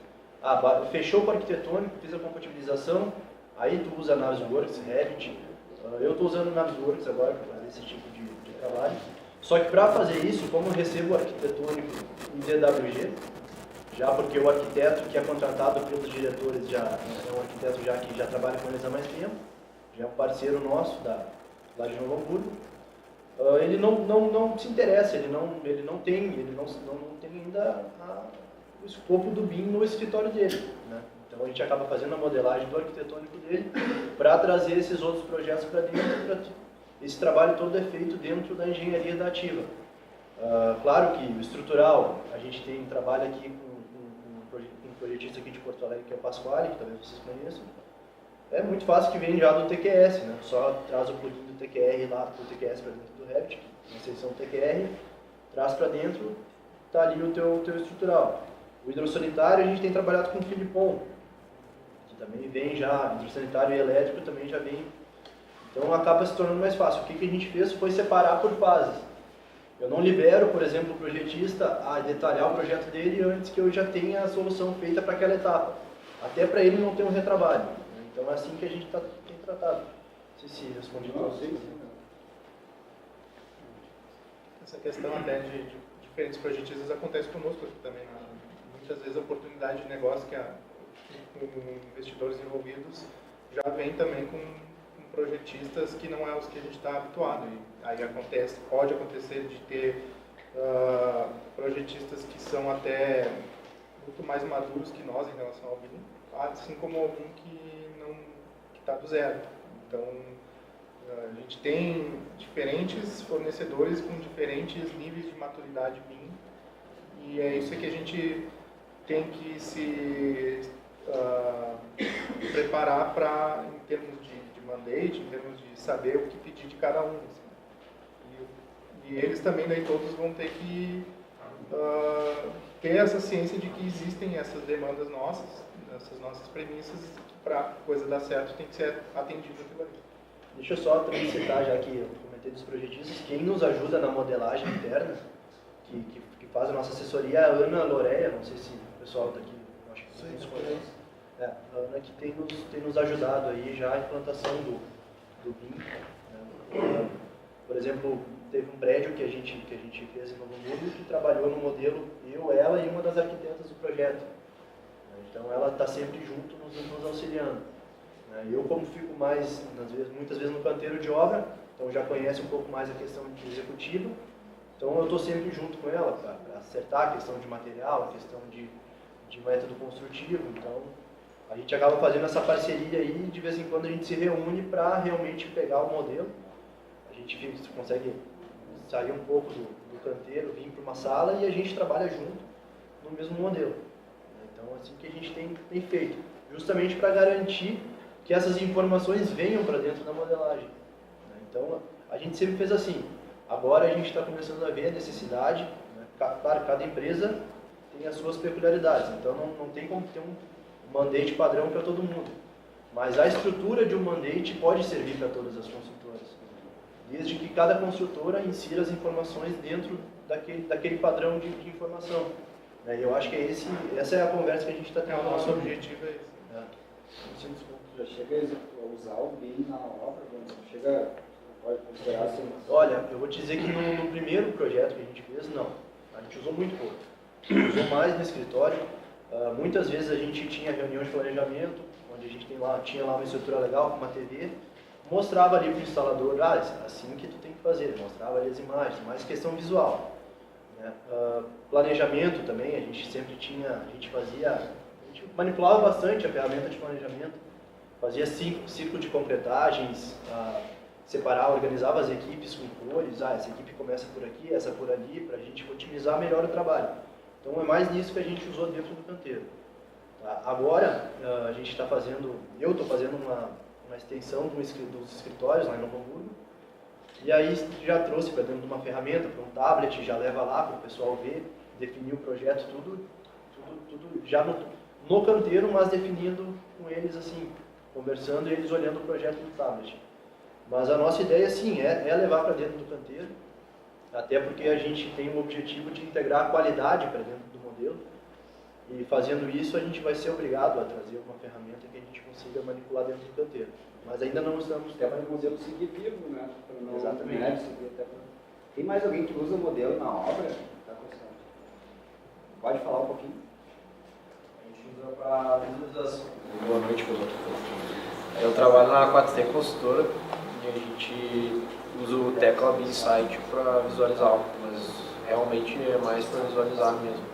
Fechou com o arquitetônico, fiz a compatibilização, Aí tu usa Navisworks, Revit, eu estou usando Navisworks agora para fazer esse tipo de trabalho. Só que para fazer isso, como eu recebo arquitetônico em DWG, já porque o arquiteto que é contratado pelos diretores já é um arquiteto já que já trabalha com eles há mais tempo, já é um parceiro nosso lá de Novo Hamburgo, ele não se interessa, ele não tem ainda o escopo do BIM no escritório dele, né? Então a gente acaba fazendo a modelagem do arquitetônico dele para trazer esses outros projetos para dentro. Esse trabalho todo é feito dentro da engenharia da Ativa. Claro que o estrutural, a gente trabalha aqui com um projetista aqui de Porto Alegre, que é o Pasquale, que talvez vocês conheçam. É muito fácil que vem já do TQS, né? Só traz o plugin do TQR lá, do TQS para dentro do Revit, uma seção TQR, traz para dentro, está ali o teu estrutural. O hidrossanitário a gente tem trabalhado com o Filipon, que também vem já, hidrossanitário e elétrico também já vem. Então acaba se tornando mais fácil. O que a gente fez foi separar por fases. Eu não libero, por exemplo, o projetista a detalhar o projeto dele antes que eu já tenha a solução feita para aquela etapa. Até para ele não ter um retrabalho. Então é assim que a gente tem tratado. Não sei se respondi para vocês. Essa questão até de diferentes projetistas acontece conosco aqui também. Muitas vezes a oportunidade de negócio com investidores envolvidos já vem também com projetistas que não é os que a gente está habituado. E aí pode acontecer de ter projetistas que são até muito mais maduros que nós em relação ao BIM, assim como algum que está do zero. Então, a gente tem diferentes fornecedores com diferentes níveis de maturidade BIM, e é isso que a gente tem que se preparar para, em termos de mandate, em termos de saber o que pedir de cada um. Assim. E eles também, daí todos vão ter que ter essa ciência de que existem essas demandas nossas, essas nossas premissas, que para a coisa dar certo tem que ser atendido aquilo ali. Deixa eu só também citar, já que eu comentei dos projetistas, quem nos ajuda na modelagem interna, que faz a nossa assessoria, é a Ana Loreia, não sei se o pessoal está aqui, acho que vocês conhecem. A Ana que tem nos ajudado aí já a implantação do BIM. Né? Por exemplo, teve um prédio que a gente fez em Novo Hamburgo que trabalhou no modelo, ela e uma das arquitetas do projeto. Então ela está sempre junto, nos auxiliando. Eu, como fico mais, muitas vezes no canteiro de obra, então já conhece um pouco mais a questão de executiva, então eu estou sempre junto com ela para acertar a questão de material, a questão de método construtivo. Então a gente acaba fazendo essa parceria aí, de vez em quando a gente se reúne para realmente pegar o modelo. A gente consegue sair um pouco do canteiro, vir para uma sala e a gente trabalha junto no mesmo modelo. Então assim que a gente tem feito, justamente para garantir que essas informações venham para dentro da modelagem. Então a gente sempre fez assim. Agora a gente está começando a ver a necessidade, né? Claro, cada empresa tem as suas peculiaridades, então não tem como ter um mandate padrão para todo mundo. Mas a estrutura de um mandate pode servir para todas as construtoras, desde que cada construtora insira as informações dentro daquele padrão de informação. Eu acho que essa é a conversa que a gente está tendo. O nosso objetivo é esse. Já chega a usar o BIM na obra, pode considerar assim? Olha, eu vou te dizer que no primeiro projeto que a gente fez, não. A gente usou muito pouco. Usou mais no escritório. Muitas vezes a gente tinha reunião de planejamento, onde a gente tinha lá uma estrutura legal com uma TV, mostrava ali para o instalador, assim que tu tem que fazer, mostrava ali as imagens, mais questão visual. Né? Planejamento também, a gente manipulava bastante a ferramenta de planejamento, fazia ciclo de concretagens, organizava as equipes com cores, essa equipe começa por aqui, essa por ali, para a gente otimizar melhor o trabalho. Então é mais nisso que a gente usou dentro do canteiro. Agora, a gente está fazendo, eu estou fazendo uma extensão dos escritórios lá em Novo Hamburgo, e aí já trouxe para dentro de uma ferramenta, para um tablet, já leva lá para o pessoal ver, definir o projeto, tudo já no canteiro, mas definindo com eles assim, conversando e eles olhando o projeto no tablet. Mas a nossa ideia, sim, é levar para dentro do canteiro, até porque a gente tem o objetivo de integrar a qualidade para dentro do modelo. E fazendo isso, a gente vai ser obrigado a trazer uma ferramenta que a gente consiga manipular dentro do canteiro. Mas ainda não estamos... Até para o modelo seguir vivo, né? Não, exatamente. Né? Até pra... Tem mais alguém que usa o modelo na obra? Tá começando. Pode falar um pouquinho? A gente usa para visualização. Boa noite, pessoal. Eu trabalho na 4T Consultora e a gente usa o Tecla Insight para visualizar, mas realmente é mais para visualizar mesmo.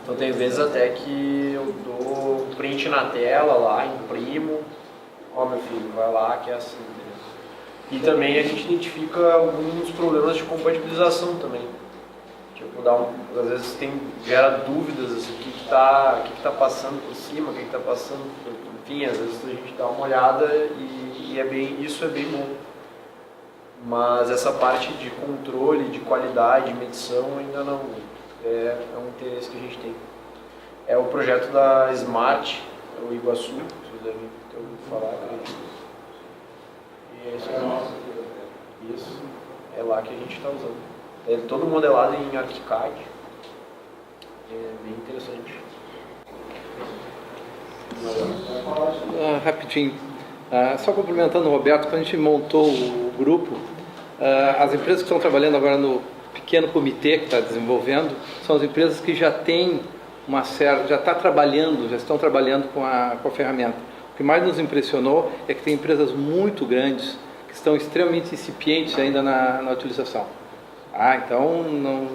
Então tem vezes até que eu dou print na tela lá, imprimo, ó meu filho, vai lá que é assim, entendeu? E também a gente identifica alguns problemas de compatibilização também. Tipo, às vezes gera dúvidas, assim, o que tá passando por cima, o que tá passando por... Enfim, às vezes a gente dá uma olhada e isso é bem bom. Mas essa parte de controle, de qualidade, medição, ainda não é um interesse que a gente tem. É o projeto da Smart, o Iguaçu, vocês devem ter ouvido falar. E é isso aí. Isso, é lá que a gente está usando. É todo modelado em ArchiCAD. É bem interessante. Rapidinho, só complementando o Roberto, quando a gente montou o grupo, as empresas que estão trabalhando agora no pequeno comitê que está desenvolvendo, são as empresas que já têm já estão trabalhando com a ferramenta. O que mais nos impressionou é que tem empresas muito grandes que estão extremamente incipientes ainda na utilização. Então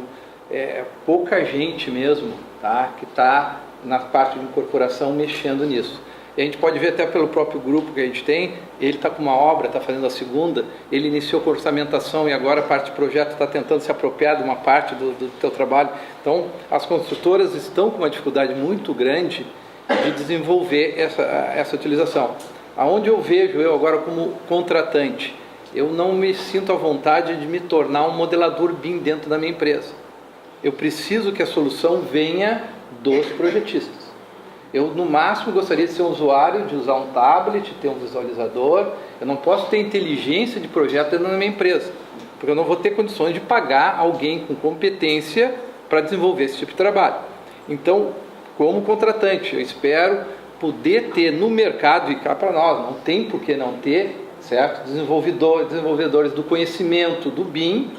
é pouca gente mesmo, tá, que está na parte de incorporação mexendo nisso. E a gente pode ver até pelo próprio grupo que a gente tem, ele está com uma obra, está fazendo a segunda, ele iniciou com orçamentação e agora a parte de projeto está tentando se apropriar de uma parte do teu trabalho. Então, as construtoras estão com uma dificuldade muito grande de desenvolver essa utilização. Aonde eu vejo, eu agora como contratante, eu não me sinto à vontade de me tornar um modelador BIM dentro da minha empresa. Eu preciso que a solução venha dos projetistas. Eu, no máximo, gostaria de ser um usuário, de usar um tablet, ter um visualizador. Eu não posso ter inteligência de projeto dentro da minha empresa, porque eu não vou ter condições de pagar alguém com competência para desenvolver esse tipo de trabalho. Então, como contratante, eu espero poder ter no mercado, e cá para nós, não tem por que não ter, certo? Desenvolvedores do conhecimento do BIM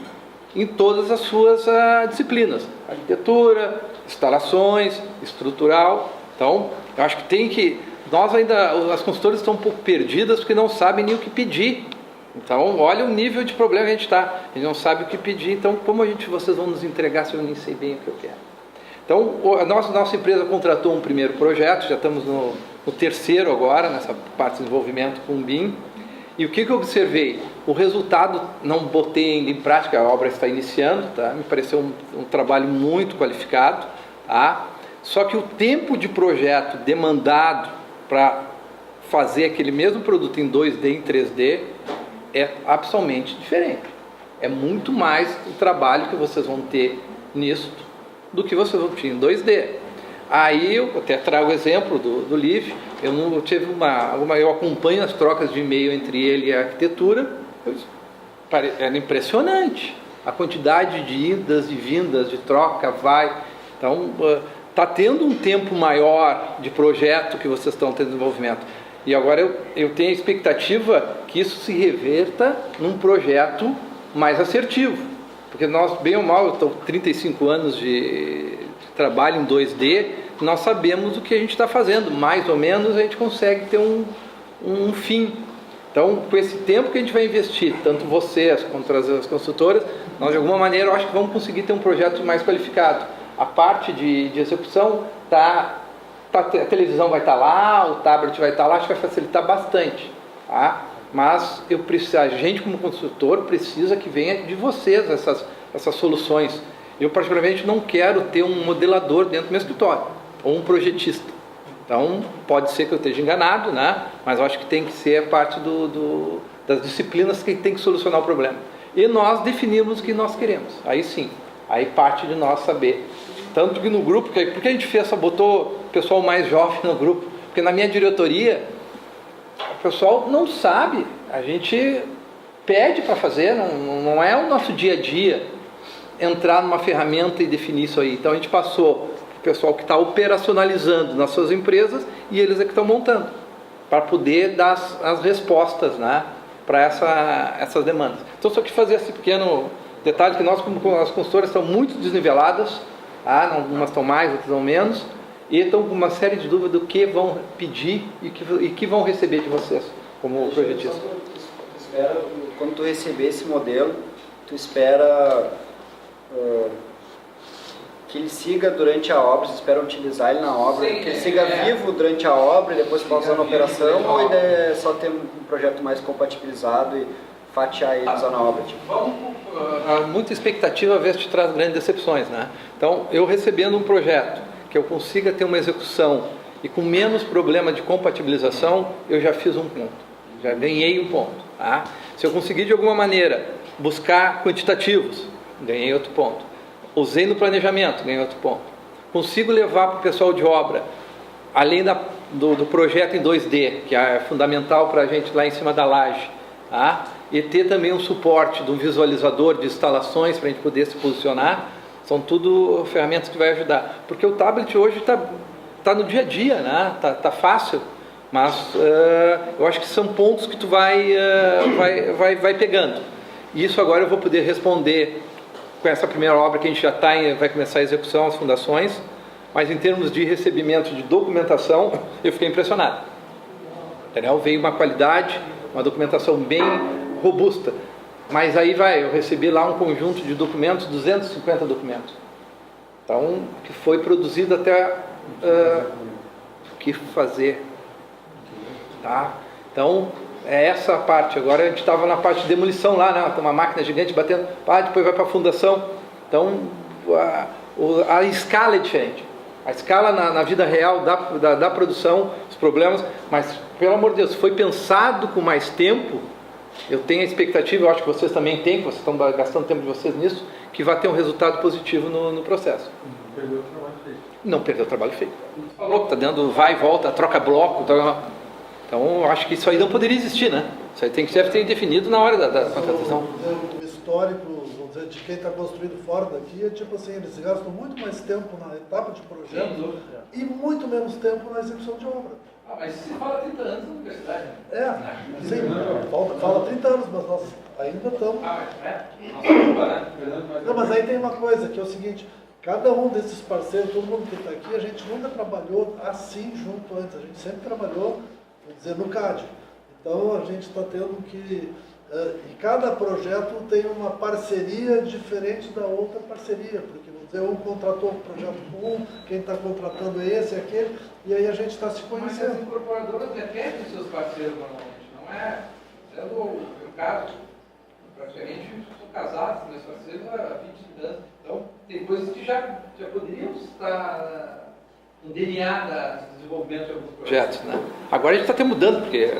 em todas as suas disciplinas, arquitetura, instalações, estrutural. Então, eu acho que nós ainda, as consultoras estão um pouco perdidas porque não sabem nem o que pedir. Então, olha o nível de problema que a gente está. A gente não sabe o que pedir, então como vocês vão nos entregar se eu nem sei bem o que eu quero? Então, a nossa empresa contratou um primeiro projeto, já estamos no terceiro agora, nessa parte de desenvolvimento com o BIM. E o que eu observei? O resultado, não botei ainda em prática, a obra está iniciando, tá? Me pareceu um trabalho muito qualificado, tá? Só que o tempo de projeto demandado para fazer aquele mesmo produto em 2D e em 3D é absolutamente diferente. É muito mais o trabalho que vocês vão ter nisso do que vocês vão ter em 2D. Aí eu até trago o exemplo do Liv. Eu acompanho as trocas de e-mail entre ele e a arquitetura. Era impressionante a quantidade de idas e vindas, de troca, vai. Então, está tendo um tempo maior de projeto que vocês estão tendo desenvolvimento. E agora eu tenho a expectativa que isso se reverta num projeto mais assertivo. Porque nós, bem ou mal, eu estou 35 anos de trabalho em 2D, nós sabemos o que a gente está fazendo. Mais ou menos a gente consegue ter um fim. Então, com esse tempo que a gente vai investir, tanto vocês quanto as consultoras, nós de alguma maneira eu acho que vamos conseguir ter um projeto mais qualificado. A parte de execução, a televisão vai estar lá, o tablet vai estar lá, acho que vai facilitar bastante. Tá? Mas a gente como consultor precisa que venha de vocês essas soluções. Eu particularmente não quero ter um modelador dentro do meu escritório, ou um projetista. Então, pode ser que eu esteja enganado, né? Mas eu acho que tem que ser a parte das disciplinas que tem que solucionar o problema. E nós definimos o que nós queremos. Aí sim, aí parte de nós saber. Tanto que no grupo, porque a gente botou o pessoal mais jovem no grupo? Porque na minha diretoria, o pessoal não sabe. A gente pede para fazer, não é o nosso dia a dia entrar numa ferramenta e definir isso aí. Então a gente passou pessoal que está operacionalizando nas suas empresas e eles é que estão montando, para poder dar as respostas, né, para essas demandas. Então, só que fazer esse pequeno detalhe, que nós, como as consultoras, estão muito desniveladas, tá? Umas estão mais, outras estão menos, e estão com uma série de dúvidas do que vão pedir e que vão receber de vocês, como projetista. Quando tu receber esse modelo, tu espera que ele siga durante a obra, vocês esperam utilizar ele na obra, que ele siga vivo durante a obra e depois pausar na operação, ou a ideia é só ter um projeto mais compatibilizado e fatiar ele só na obra? Há muita expectativa, às vezes te traz grandes decepções, né? Então, eu recebendo um projeto que eu consiga ter uma execução e com menos problema de compatibilização, eu já fiz um ponto, já ganhei um ponto, tá? Se eu conseguir de alguma maneira buscar quantitativos, ganhei outro ponto. Usei no planejamento, ganhei outro ponto. Consigo levar para o pessoal de obra, além do projeto em 2D, que é fundamental para a gente lá em cima da laje, tá? E ter também um suporte de um visualizador de instalações para a gente poder se posicionar, são tudo ferramentas que vai ajudar. Porque o tablet hoje está no dia a dia, né? Tá fácil, mas eu acho que são pontos que tu vai pegando. E isso agora eu vou poder responder com essa primeira obra que a gente já vai começar a execução, as fundações, mas em termos de recebimento de documentação, eu fiquei impressionado. Entendeu? Veio uma qualidade, uma documentação bem robusta, mas aí eu recebi lá um conjunto de documentos, 250 documentos, então, que foi produzido até o que fazer, tá? Então, é essa a parte. Agora a gente estava na parte de demolição lá, né? Uma máquina gigante batendo, depois vai para a fundação. Então a escala é diferente. A escala na vida real da produção, os problemas, mas pelo amor de Deus, foi pensado com mais tempo. Eu tenho a expectativa, eu acho que vocês também têm, que vocês estão gastando tempo de vocês nisso, que vai ter um resultado positivo no processo. Não perdeu o trabalho feito. Não perdeu o trabalho feito. Falou que está dando vai e volta, troca bloco, então, eu acho que isso aí não poderia existir, né? Isso aí deve ter definido na hora da contratação. O histórico, vamos dizer, de quem está construído fora daqui é tipo assim, eles gastam muito mais tempo na etapa de projeto e muito menos tempo na execução de obra. Mas se fala 30 anos na universidade. Sim, fala 30 anos, mas nós ainda estamos. Não, mas aí tem uma coisa, que é o seguinte, cada um desses parceiros, todo mundo que está aqui, a gente nunca trabalhou assim junto antes, a gente sempre trabalhou, vamos dizer, no CAD. Então a gente está tendo que, e cada projeto tem uma parceria diferente da outra parceria, porque vamos dizer, um contratou o projeto com um, quem está contratando é esse, aquele, e aí a gente está se conhecendo. Mas as incorporadoras dependem dos seus parceiros normalmente, não é? Sendo o meu caso, praticamente sou casado com meus parceiros há 20 anos, então tem coisas que já poderiam estar no DNA do desenvolvimento de alguns projetos, né? Agora a gente está até mudando, porque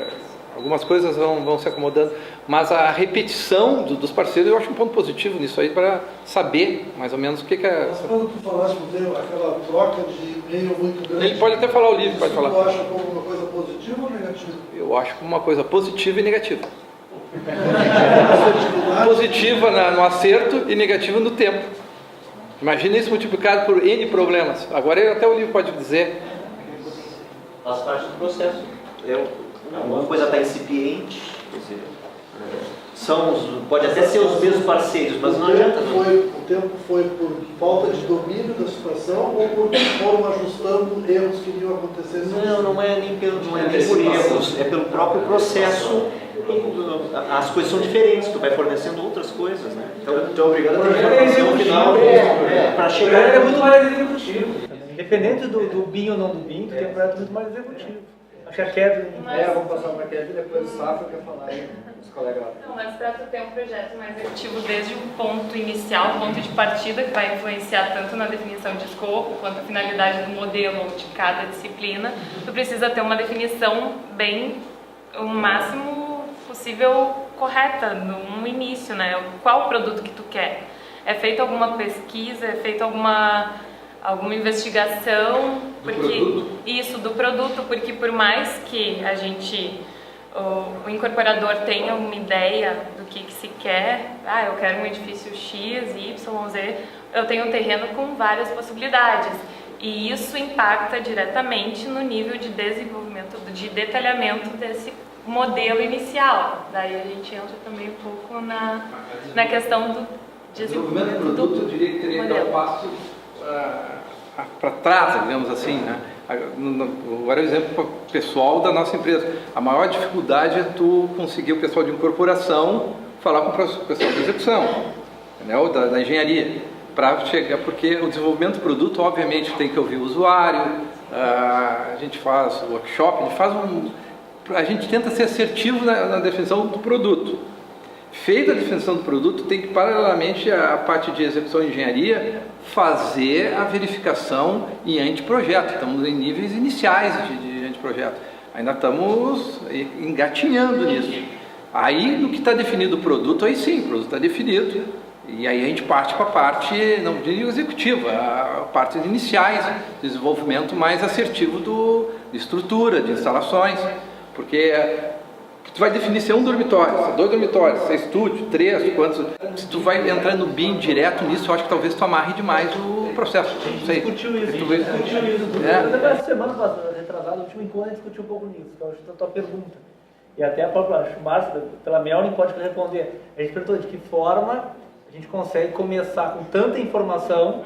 algumas coisas vão se acomodando, mas a repetição dos parceiros eu acho um ponto positivo nisso aí, para saber mais ou menos o que é. Mas quando tu falaste, aquela troca de e-mail muito grande... Ele pode até falar o livro, pode falar. Tu acha como uma coisa positiva ou negativa? Eu acho como uma coisa positiva e negativa. Positiva no acerto e negativa no tempo. Imagina isso multiplicado por N problemas. Agora até o livro pode dizer. Faz parte do processo. Uma coisa está incipiente, quer dizer, pode até ser os mesmos parceiros, mas não adianta. O tempo foi por falta de domínio da situação ou porque foram ajustando erros que iam acontecer? Não é nem por erros, é pelo próprio processo. As coisas são diferentes, tu vai fornecendo outras coisas, né? Então é obrigado a ter informação final para chegar. É muito mais executivo. Independente do BIM ou não do BIM, tem um projeto muito mais executivo. Acho que a Kevin... vamos passar para a Kevin, depois o Safra quer falar aí, os colegas lá. Não, mas para tu ter um projeto mais executivo desde o ponto inicial, o ponto de partida, que vai influenciar tanto na definição de escopo, quanto a finalidade do modelo ou de cada disciplina, tu precisa ter uma definição o máximo possível correta no início, né? Qual o produto que tu quer? É feita alguma pesquisa, é feita alguma investigação do produto, porque por mais que o incorporador tenha uma ideia do que se quer, eu quero um edifício X, Y, Z, eu tenho um terreno com várias possibilidades. E isso impacta diretamente no nível de desenvolvimento, de detalhamento desse modelo inicial. Daí a gente entra também um pouco na questão do desenvolvimento do produto. Eu diria que teria que dar um passo para trás, digamos assim, né? Agora é o exemplo pessoal da nossa empresa. A maior dificuldade é tu conseguir o pessoal de incorporação falar com o pessoal da execução, né? Ou da engenharia, para chegar, porque o desenvolvimento do produto, obviamente, tem que ouvir o usuário, a gente faz workshop, a gente tenta ser assertivo na definição do produto. Feita a definição do produto, tem que, paralelamente à parte de execução e engenharia, fazer a verificação em anteprojeto. Estamos em níveis iniciais de anteprojeto. Ainda estamos engatinhando nisso. Aí, no que está definido o produto, aí sim, o produto está definido. E aí a gente parte para a parte, não diria executiva, a partes iniciais, desenvolvimento mais assertivo de estrutura, de instalações. Porque tu vai definir se é um dormitório, se é 2 dormitórios, se é estúdio, 3, quantos. Se tu vai entrar no BIM direto nisso, eu acho que talvez tu amarre demais o processo. A gente discutiu isso, Até essa semana retrasada, o último encontro, a gente discutiu um pouco nisso, que eu acho que é a tua pergunta. E até a própria Márcia, pela Melanie, pode responder. A gente perguntou de que forma a gente consegue começar com tanta informação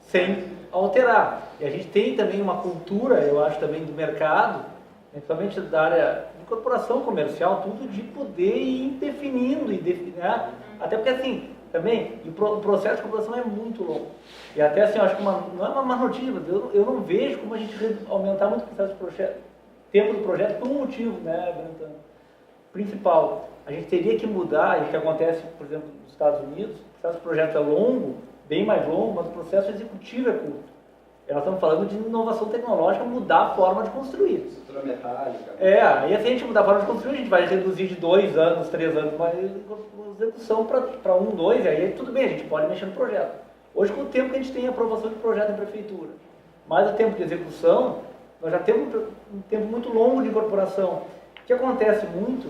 sem alterar. E a gente tem também uma cultura, eu acho, também do mercado, principalmente da área de corporação comercial, tudo de poder ir definindo, né? Até porque assim, também, o processo de corporação é muito longo. E até assim, eu acho que não é uma má notícia, eu não vejo como a gente aumentar muito o processo de projeto, tempo do projeto por um motivo, né, Brentano? Principal, a gente teria que mudar, e o que acontece, por exemplo, nos Estados Unidos, o processo de projeto é longo, bem mais longo, mas o processo executivo é curto. Nós estamos falando de inovação tecnológica, mudar a forma de construir. Estrutura metálica. E se a gente mudar a forma de construir, a gente vai reduzir de 2 anos, 3 anos, mas execução para 1, 2, aí tudo bem, a gente pode mexer no projeto. Hoje, com o tempo que a gente tem aprovação de projeto em prefeitura, mais o tempo de execução, nós já temos um tempo muito longo de incorporação. O que acontece muito,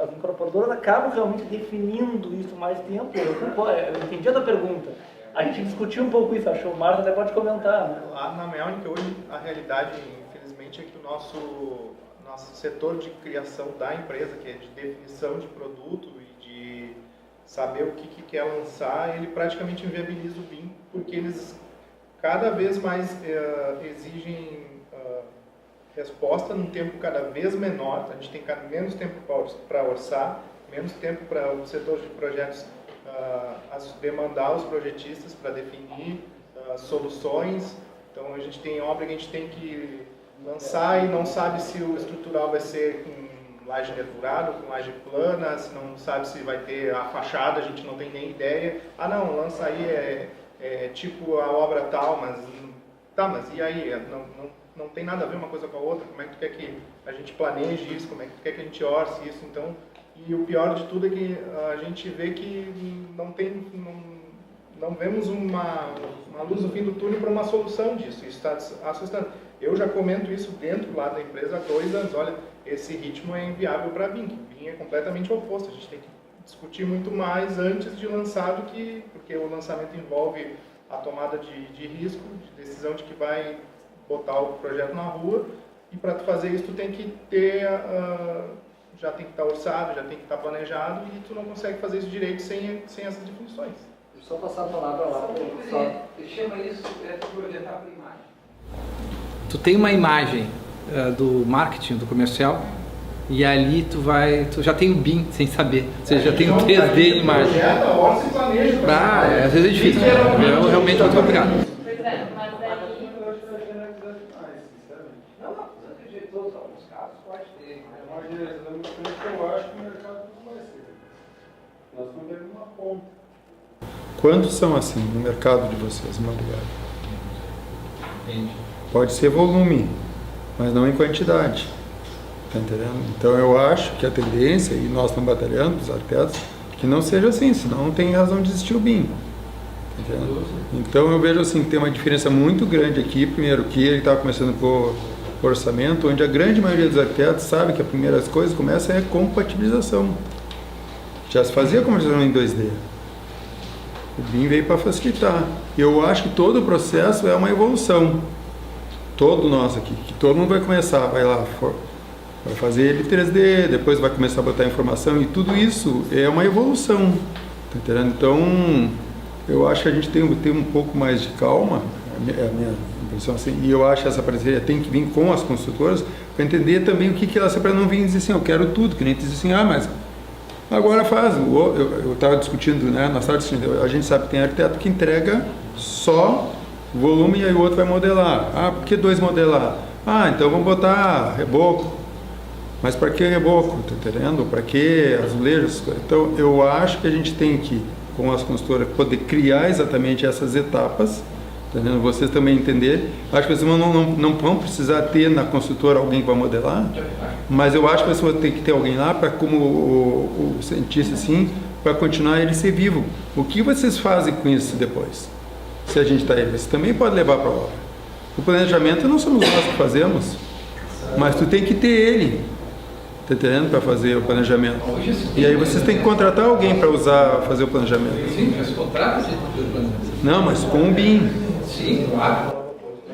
as incorporadoras acabam realmente definindo isso mais tempo. Eu entendi a tua pergunta. A gente discutiu um pouco isso, achou? O Marcos até pode comentar. Né? Na Melnick, hoje, a realidade, infelizmente, é que o nosso setor de criação da empresa, que é de definição de produto e de saber o que quer lançar, ele praticamente inviabiliza o BIM, porque eles cada vez mais exigem resposta num tempo cada vez menor. A gente tem menos tempo para orçar, menos tempo para o setor de projetos demandar os projetistas para definir soluções. Então a gente tem obra que a gente tem que lançar e não sabe se o estrutural vai ser com laje nervurada ou com laje plana, se não sabe se vai ter a fachada, a gente não tem nem ideia. Não, lança aí é tipo a obra tal, mas e aí? Não tem nada a ver uma coisa com a outra. Como é que tu quer que a gente planeje isso? Como é que tu quer que a gente orce isso? Então, e o pior de tudo é que a gente vê que não vemos uma luz no fim do túnel para uma solução disso. Isso está assustando. Eu já comento isso dentro lá da empresa há 2 anos. Olha, esse ritmo é inviável para BIM. BIM é completamente oposto. A gente tem que discutir muito mais antes de lançar porque o lançamento envolve a tomada de risco, de decisão de que vai botar o projeto na rua. E para tu fazer isso, tu tem que ter... já tem que estar orçado, já tem que estar planejado, e tu não consegue fazer isso direito sem essas definições. Deixa eu só passar a palavra lá. Chama isso de projetar por imagem. Tu tem uma imagem do marketing, do comercial, e ali tu já tem o BIM sem saber, ou seja, já tem o 3D em imagem. Projeta, orça e planeja. Às vezes é difícil, eu realmente muito obrigado. Pois é, mas aí... Eu acho que o mercado não vai ser. Nós não temos uma ponta. Quantos são assim no mercado de vocês, imobiliário? Pode ser volume, mas não em quantidade. Tá entendendo? Então eu acho que a tendência, e nós estamos batalhando, os arquitetos, que não seja assim, senão não tem razão de existir o BIM. Tá entendendo? Então eu vejo assim, tem uma diferença muito grande aqui. Primeiro, que ele está começando por orçamento, onde a grande maioria dos arquitetos sabe que a primeira coisa começa é compatibilização. Já se fazia compatibilização em 2D. O BIM veio para facilitar. Eu acho que todo o processo é uma evolução. Todo nosso aqui, que todo mundo vai começar, vai lá, vai fazer ele 3D, depois vai começar a botar informação e tudo isso é uma evolução, tá entendendo? Então, eu acho que a gente tem um pouco mais de calma, é a minha impressão assim, e eu acho que essa parceria tem que vir com as construtoras para entender também o que elas, para não vir dizer assim, eu quero tudo, que nem dizer assim, mas agora faz. Eu estava discutindo, né, nós estávamos discutindo, a gente sabe que tem arquiteto que entrega só volume e aí o outro vai modelar. Por que 2 modelar? Então vamos botar reboco. Mas para que reboco? Tá entendendo? Para que azulejos? Então eu acho que a gente tem que, com as consultoras, poder criar exatamente essas etapas, tá entendendo? Vocês também entenderem. Acho que vocês não vão precisar ter na construtora alguém para modelar, mas eu acho que vocês vão ter que ter alguém lá para, como o cientista assim, para continuar ele ser vivo. O que vocês fazem com isso depois? Se a gente está aí, você também pode levar para a obra. O planejamento não somos nós que fazemos, mas tu tem que ter ele, tá entendendo, para fazer o planejamento. E aí vocês têm que contratar alguém para fazer o planejamento. Sim, mas contrata esse planejamento. Não, mas com o BIM. Sim, claro.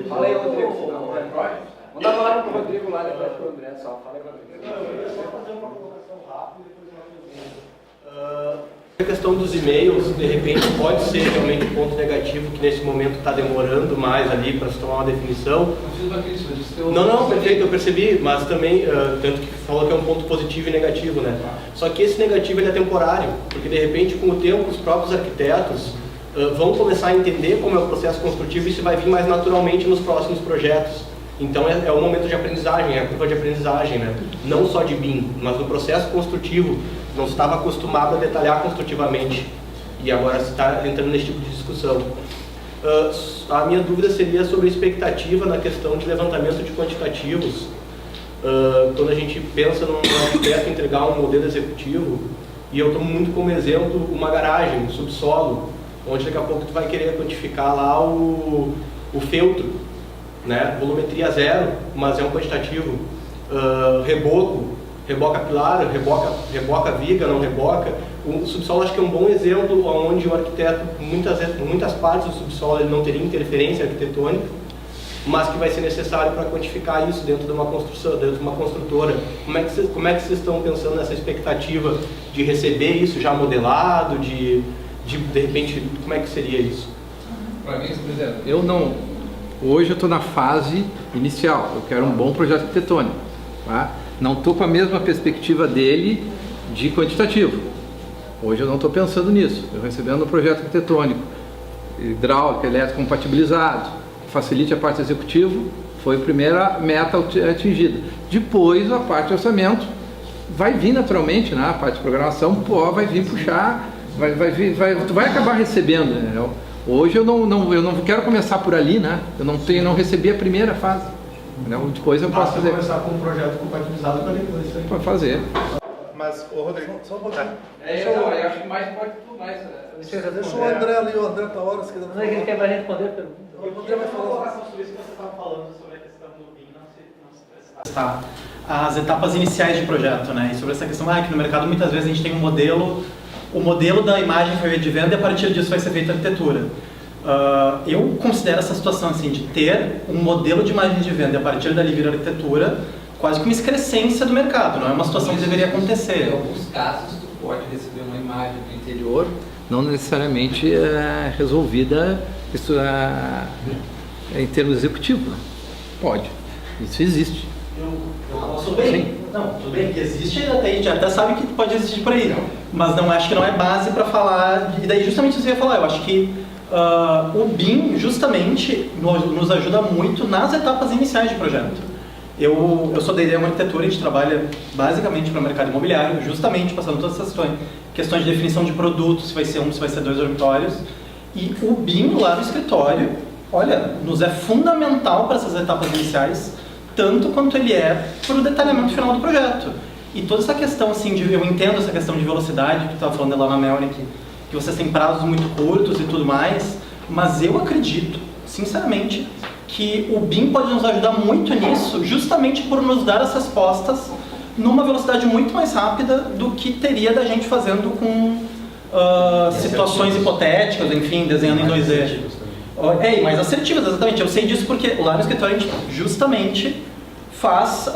Fala aí, Rodrigo. Vamos dar uma palavra para o Rodrigo lá, depois para o André só. Fala aí, Rodrigo. Só fazer uma colocação rápida e depois a questão dos e-mails, de repente, pode ser realmente um ponto negativo que nesse momento está demorando mais ali para se tomar uma definição. Não, perfeito, eu percebi, mas também, tanto que falou que é um ponto positivo e negativo, né? Só que esse negativo ele é temporário, porque de repente, com o tempo, os próprios arquitetos vão começar a entender como é o processo construtivo e isso vai vir mais naturalmente nos próximos projetos. Então é um momento de aprendizagem, é a curva de aprendizagem, né? Não só de BIM, mas no processo construtivo não estava acostumado a detalhar construtivamente e agora está entrando nesse tipo de discussão. A minha dúvida seria sobre a expectativa na questão de levantamento de quantitativos. Quando a gente pensa num arquiteto entregar um modelo executivo, e eu tomo muito como exemplo uma garagem, um subsolo, onde daqui a pouco tu vai querer quantificar lá o feltro, né? Volumetria 0, mas é um quantitativo. Reboca pilar, reboca viga, não reboca. O subsolo acho que é um bom exemplo onde o arquiteto, muitas partes do subsolo ele não teria interferência arquitetônica, mas que vai ser necessário para quantificar isso dentro de uma construção, dentro de uma construtora. Como é que vocês estão pensando nessa expectativa de receber isso já modelado, de repente, como é que seria isso? Para mim, por exemplo, hoje eu estou na fase inicial, eu quero um bom projeto arquitetônico, tá? Não estou com a mesma perspectiva dele de quantitativo. Hoje eu não estou pensando nisso. Eu recebendo um projeto arquitetônico, hidráulico, elétrico compatibilizado, que facilite a parte executiva, foi a primeira meta atingida. Depois a parte de orçamento vai vir naturalmente, né? A parte de programação vai vir puxar, tu vai acabar recebendo, né? Hoje eu não quero começar por ali, né? Eu não recebi a primeira fase. Depois eu posso fazer. Começar com um projeto compatibilizado para depois. Pode fazer. Mas, ô Rodrigo, Só um pouquinho. Eu acho que mais pode tudo mais. Deixa o André ali, o André tá horas querendo Não é que ele quer para responder a pergunta. O André vai falar. Sobre isso que você estava falando, sobre a questão do BIM não se prestar. As etapas iniciais de projeto, né? E sobre essa questão, que no mercado muitas vezes a gente tem um modelo, o modelo da imagem foi de venda e a partir disso vai ser feita a arquitetura. Eu considero essa situação assim, de ter um modelo de imagem de venda e a partir dali vir a arquitetura, quase que uma excrescência do mercado, não é uma situação que deveria acontecer. Em alguns casos, tu pode receber uma imagem do interior, não necessariamente resolvida isso, em termos executivos. Né? Pode, isso existe. Tudo bem, tudo bem que existe, a gente até sabe que pode existir por aí, mas não acho que não é base para falar, e daí justamente isso que eu ia falar, eu acho que o BIM justamente nos ajuda muito nas etapas iniciais de projeto. Eu sou da Ideia Arquitetura, a gente trabalha basicamente para o mercado imobiliário, justamente passando todas essas questões de definição de produtos, se vai ser se vai ser 2 dormitórios, e o BIM lá no escritório, olha, nos é fundamental para essas etapas iniciais, tanto quanto ele é para o detalhamento final do projeto. E toda essa questão, assim, eu entendo essa questão de velocidade, que tu estava falando lá na Melnick, que vocês têm prazos muito curtos e tudo mais, mas eu acredito, sinceramente, que o BIM pode nos ajudar muito nisso, justamente por nos dar essas respostas numa velocidade muito mais rápida do que teria da gente fazendo com situações hipotéticas, enfim, desenhando em 2D. E mais assertivas, exatamente. Eu sei disso porque lá no escritório a gente justamente faz,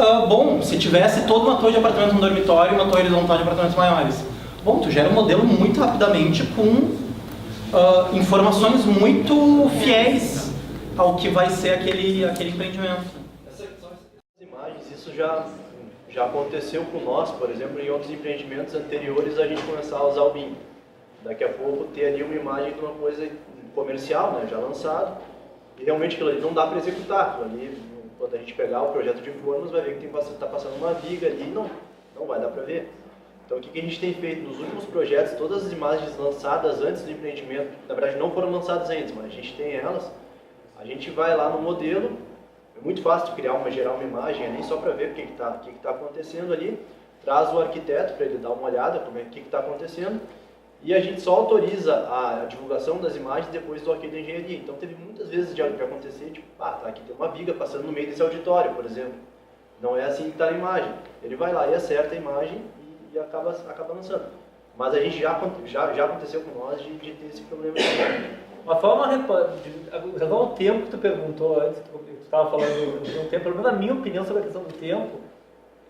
se tivesse toda uma torre de apartamentos no dormitório e uma torre horizontal de apartamentos maiores. Bom, tu gera um modelo muito rapidamente com informações muito fiéis ao que vai ser aquele empreendimento. Essas imagens, isso já aconteceu com nós, por exemplo, em outros empreendimentos anteriores a gente começar a usar o BIM. Daqui a pouco ter ali uma imagem de uma coisa comercial, né, já lançado, e realmente aquilo ali não dá para executar. Aquilo ali, quando a gente pegar o projeto de formas, vai ver que está passando uma viga ali, não vai dar para ver. Então o que a gente tem feito nos últimos projetos, todas as imagens lançadas antes do empreendimento, na verdade não foram lançadas ainda, mas a gente tem elas, a gente vai lá no modelo, é muito fácil gerar uma imagem ali só para ver o que está acontecendo ali, traz o arquiteto para ele dar uma olhada, como o que está acontecendo, e a gente só autoriza a divulgação das imagens depois do ok da engenharia. Então teve muitas vezes de acontecer, tipo, tá aqui tem uma viga passando no meio desse auditório, por exemplo. Não é assim que está a imagem. Ele vai lá e acerta a imagem e acaba lançando. Mas a gente já aconteceu com nós de ter esse problema. Uma forma de resolver o tempo que tu perguntou antes, tu estava falando do tempo, pelo menos na minha opinião sobre a questão do tempo,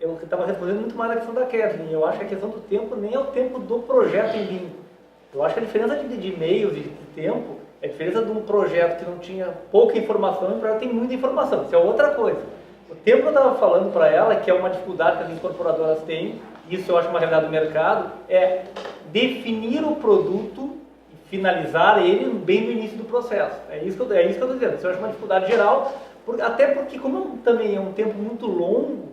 eu estava respondendo muito mais a questão da Kathleen. Eu acho que a questão do tempo nem é o tempo do projeto em BIM. Eu acho que a diferença de e-mails e de tempo é a diferença de um projeto que não tinha pouca informação e um projeto que tem muita informação. Isso é outra coisa. O tempo que eu estava falando para ela, que é uma dificuldade que as incorporadoras têm, isso eu acho uma realidade do mercado, é definir o produto e finalizar ele bem no início do processo. É isso que eu estou dizendo. Isso eu acho uma dificuldade geral, até porque como também é um tempo muito longo,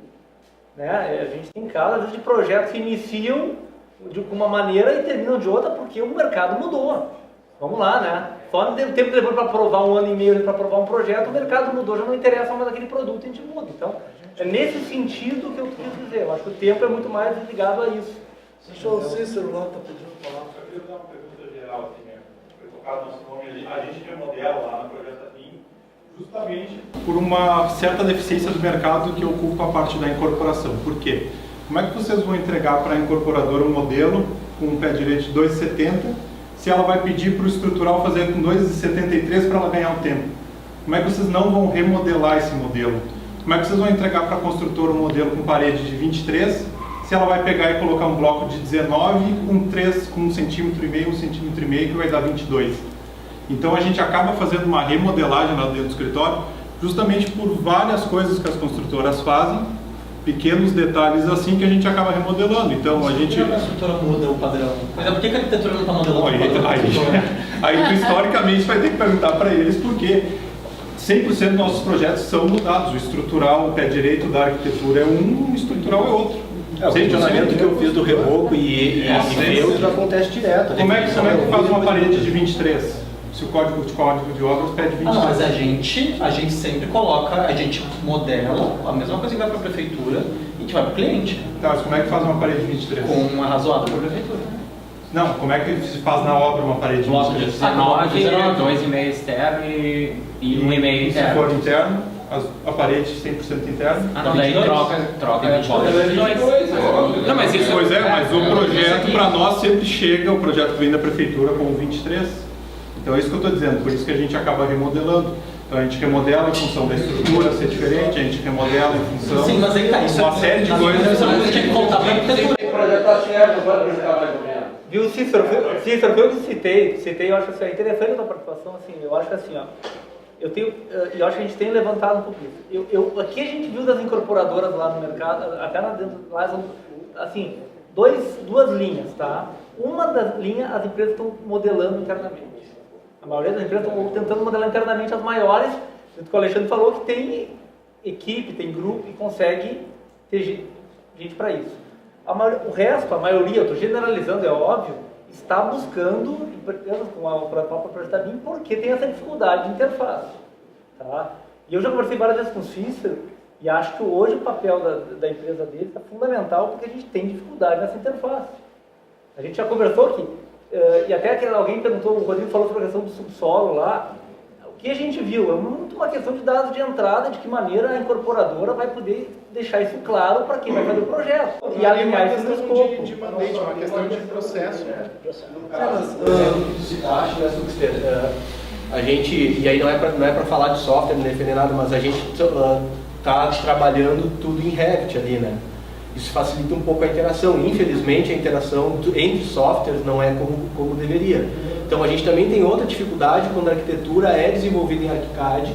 né, a gente tem casos de projetos que iniciam de uma maneira e terminam de outra porque o mercado mudou. Vamos lá, né? Só no tempo que levou para aprovar 1 ano e meio para aprovar um projeto, o mercado mudou, já não interessa mais aquele produto, a gente muda. Então, é nesse sentido que eu quis dizer. Eu acho que o tempo é muito mais ligado a isso. Deixa o Cícero lá, está pedindo falar. Eu queria dar uma pergunta geral, assim, né? Foi tocado nosso nome ali. A gente remodela lá no projeto BIM justamente por uma certa deficiência do mercado que ocupa a parte da incorporação. Por quê? Como é que vocês vão entregar para a incorporadora um modelo com um pé direito de 2,70 se ela vai pedir para o estrutural fazer com 2,73 para ela ganhar o tempo? Como é que vocês não vão remodelar esse modelo? Como é que vocês vão entregar para a construtora um modelo com parede de 23 se ela vai pegar e colocar um bloco de 19 com 1,5 centímetro, 1,5 centímetro que vai dar 22? Então a gente acaba fazendo uma remodelagem lá dentro do escritório justamente por várias coisas que as construtoras fazem, pequenos detalhes assim que a gente acaba remodelando. Então a gente... Por que a estrutura muda o padrão? Mas por que a arquitetura não está modelando o padrão? Aí historicamente vai ter que perguntar para eles por quê. 100% dos nossos projetos são mudados. O estrutural, o pé direito da arquitetura é um, o estrutural é outro. O questionamento que eu fiz do reboco e isso acontece direto. Como é que faz uma parede de 23? Se o código de obras pede 23. Mas a gente sempre coloca, a gente modela a mesma coisa que vai para a prefeitura e que vai para o cliente. Tá, mas como é que faz uma parede de 23? Com uma razoável para a prefeitura. Não, como é que se faz na obra uma parede de 23? 2,5 externo e 1,5 interno. Se for interno, a parede 100% interna? Não, daí troca de Não, mas isso... Pois é, mas o projeto para nós sempre chega, o projeto que vem da prefeitura com 23. Então é isso que eu estou dizendo, por isso que a gente acaba remodelando. Então a gente remodela em função da estrutura ser diferente, a gente remodela em função de uma série de coisas. Tem que voltar para a arquitetura. O projeto está certo, agora para ficar mais ou menos. Viu, Cícero, eu que citei, eu acho assim, é interessante a tua participação, assim, eu acho que assim, ó, eu acho que a gente tem levantado um pouco isso. Aqui a gente viu das incorporadoras lá no mercado, até lá dentro, assim, duas linhas, tá? Uma das linhas as empresas estão modelando internamente. A maioria das empresas estão tentando modelar internamente as maiores, o que o Alexandre falou, que tem equipe, tem grupo e consegue ter gente para isso. O resto, a maioria, eu estou generalizando, é óbvio, está buscando empresas com a própria projeto BIM porque tem essa dificuldade de interface. Tá? E eu já conversei várias vezes com o Cícero e acho que hoje o papel da empresa dele é fundamental porque a gente tem dificuldade nessa interface. A gente já conversou aqui, e até alguém perguntou, o Rodrigo falou sobre a questão do subsolo lá. O que a gente viu é muito uma questão de dados de entrada, de que maneira a incorporadora vai poder deixar isso claro para quem vai fazer o projeto. E alinhar isso no escopo. De mandate, uma questão de processo. A gente, e aí não é para falar de software, não defender nada, mas a gente está trabalhando tudo em Revit ali, né? Isso facilita um pouco a interação. Infelizmente, a interação entre softwares não é como deveria. Então, a gente também tem outra dificuldade quando a arquitetura é desenvolvida em ArchiCAD.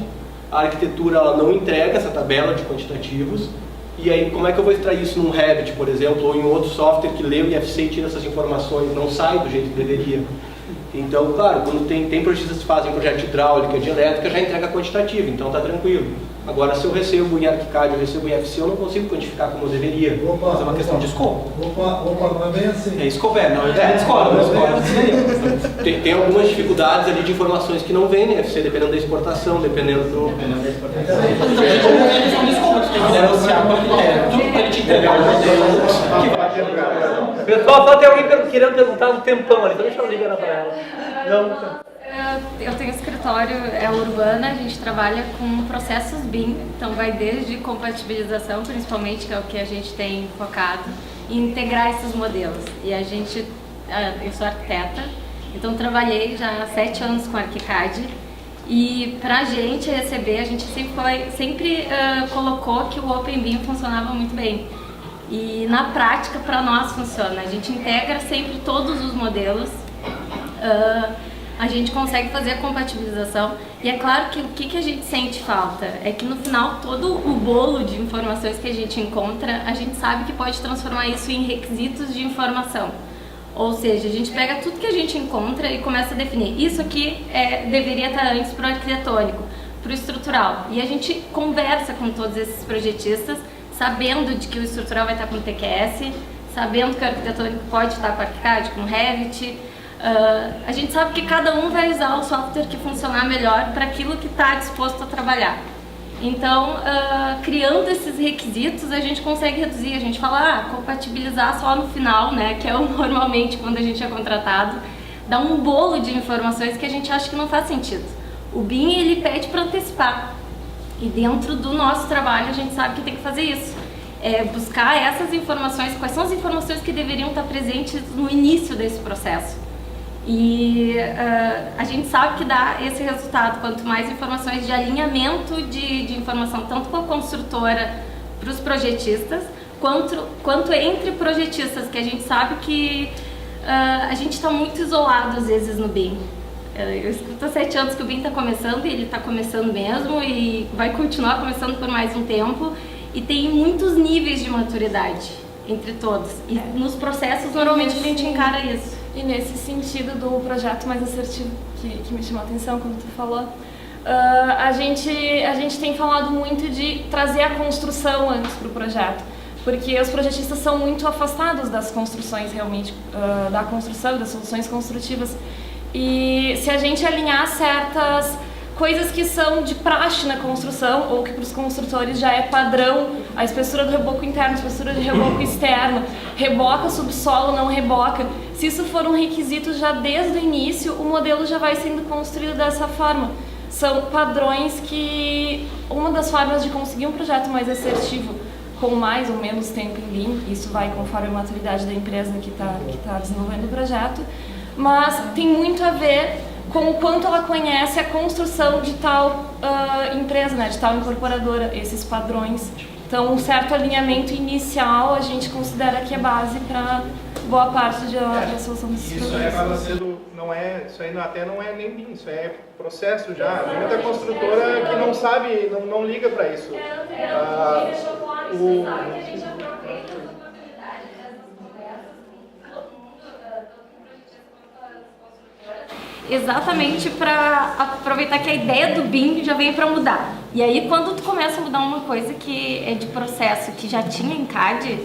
A arquitetura ela não entrega essa tabela de quantitativos. E aí, como é que eu vou extrair isso num Revit, por exemplo, ou em outro software que lê o IFC e tira essas informações? Não sai do jeito que deveria. Então, claro, quando tem projetistas que fazem projeto de hidráulica, de elétrica, já entrega quantitativo, então está tranquilo. Agora, se eu recebo em ArchiCAD, eu recebo em IFC, eu não consigo quantificar como eu deveria. Mas é uma questão de escopo. Não é bem assim. É escopo, discordo. Tem algumas dificuldades ali de informações que não vêm no IFC, dependendo da exportação, dependendo do... É questão de escopo, tu tem que negociar com o arquiteto para ele te entregar o modelo que vai te entregar. Pessoal, só tem alguém querendo perguntar um tempão ali, então deixa eu ligar para ela. Não. Eu tenho escritório Urbana, a gente trabalha com processos BIM, então vai desde compatibilização, principalmente, que é o que a gente tem focado, e integrar esses modelos. E a gente, eu sou arquiteta, então trabalhei já há 7 anos com ArchiCAD, e pra gente receber, a gente sempre colocou que o OpenBIM funcionava muito bem. E na prática, para nós funciona, a gente integra sempre todos os modelos, a gente consegue fazer a compatibilização e é claro que o que a gente sente falta é que no final todo o bolo de informações que a gente encontra, a gente sabe que pode transformar isso em requisitos de informação. Ou seja, a gente pega tudo que a gente encontra e começa a definir. Isso aqui deveria estar antes para o arquitetônico, para o estrutural. E a gente conversa com todos esses projetistas, sabendo de que o estrutural vai estar com o TQS, sabendo que o arquitetônico pode estar com o ArchiCAD, com o Revit. A gente sabe que cada um vai usar o software que funcionar melhor para aquilo que está disposto a trabalhar. Então, criando esses requisitos, a gente consegue reduzir. A gente fala, compatibilizar só no final, né, que é normalmente quando a gente é contratado, dá um bolo de informações que a gente acha que não faz sentido. O BIM, ele pede para antecipar. E dentro do nosso trabalho, a gente sabe que tem que fazer isso. Buscar essas informações, quais são as informações que deveriam estar presentes no início desse processo. E a gente sabe que dá esse resultado, quanto mais informações de alinhamento de informação, tanto com a construtora para os projetistas, quanto entre projetistas, que a gente sabe que a gente está muito isolado às vezes no BIM. Eu escuto há 7 anos que o BIM está começando, e ele está começando mesmo, e vai continuar começando por mais um tempo, e tem muitos níveis de maturidade entre todos, e nos processos normalmente a gente encara isso. E nesse sentido do projeto mais assertivo, que me chamou a atenção quando tu falou, a gente tem falado muito de trazer a construção antes para o projeto, porque os projetistas são muito afastados das construções realmente, da construção, das soluções construtivas. E se a gente alinhar certas coisas que são de praxe na construção, ou que para os construtores já é padrão, a espessura do reboco interno, a espessura de reboco externo, reboca subsolo, não reboca. Se isso for um requisito já desde o início, o modelo já vai sendo construído dessa forma. São padrões que, uma das formas de conseguir um projeto mais assertivo, com mais ou menos tempo em BIM, isso vai conforme a maturidade da empresa que está desenvolvendo o projeto, mas tem muito a ver com o quanto ela conhece a construção de tal empresa, né, de tal incorporadora, esses padrões. Então, um certo alinhamento inicial a gente considera que é base para boa parte da solução desses problemas. Isso acaba sendo, isso aí até não é nem BIM, isso é processo já. Tem muita construtora que não sabe, não liga para isso. Exatamente para aproveitar que a ideia do BIM já veio para mudar. E aí quando tu começa a mudar uma coisa que é de processo, que já tinha em CAD,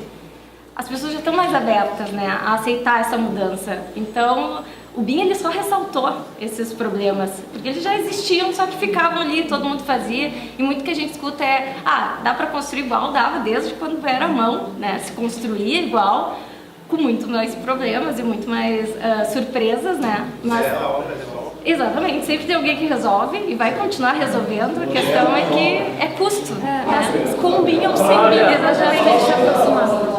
as pessoas já estão mais abertas, né, a aceitar essa mudança. Então o BIM ele só ressaltou esses problemas, porque eles já existiam, só que ficavam ali, todo mundo fazia, e muito que a gente escuta é, dá para construir igual, dava desde quando era mão, né, se construía igual, com muito mais problemas e muito mais surpresas, né? Mas, exatamente, sempre tem alguém que resolve e vai continuar resolvendo. A questão é que é custo. Mas com o BIM eu sempre exageramente aproximado.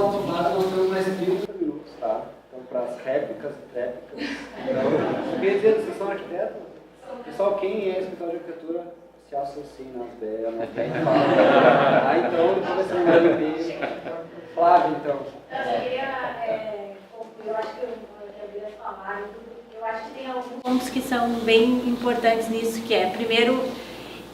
Mais 30 minutos, tá? Então, para as réplicas. Quer dizer, vocês são arquitetos? Pessoal, quem é escritório de arquitetura se associa nas BEA, nas BEA. Então, depois vai ser um MP. Flávio, então. Eu acho que eu queria falar, eu acho que tem alguns pontos que são bem importantes nisso, que é, primeiro,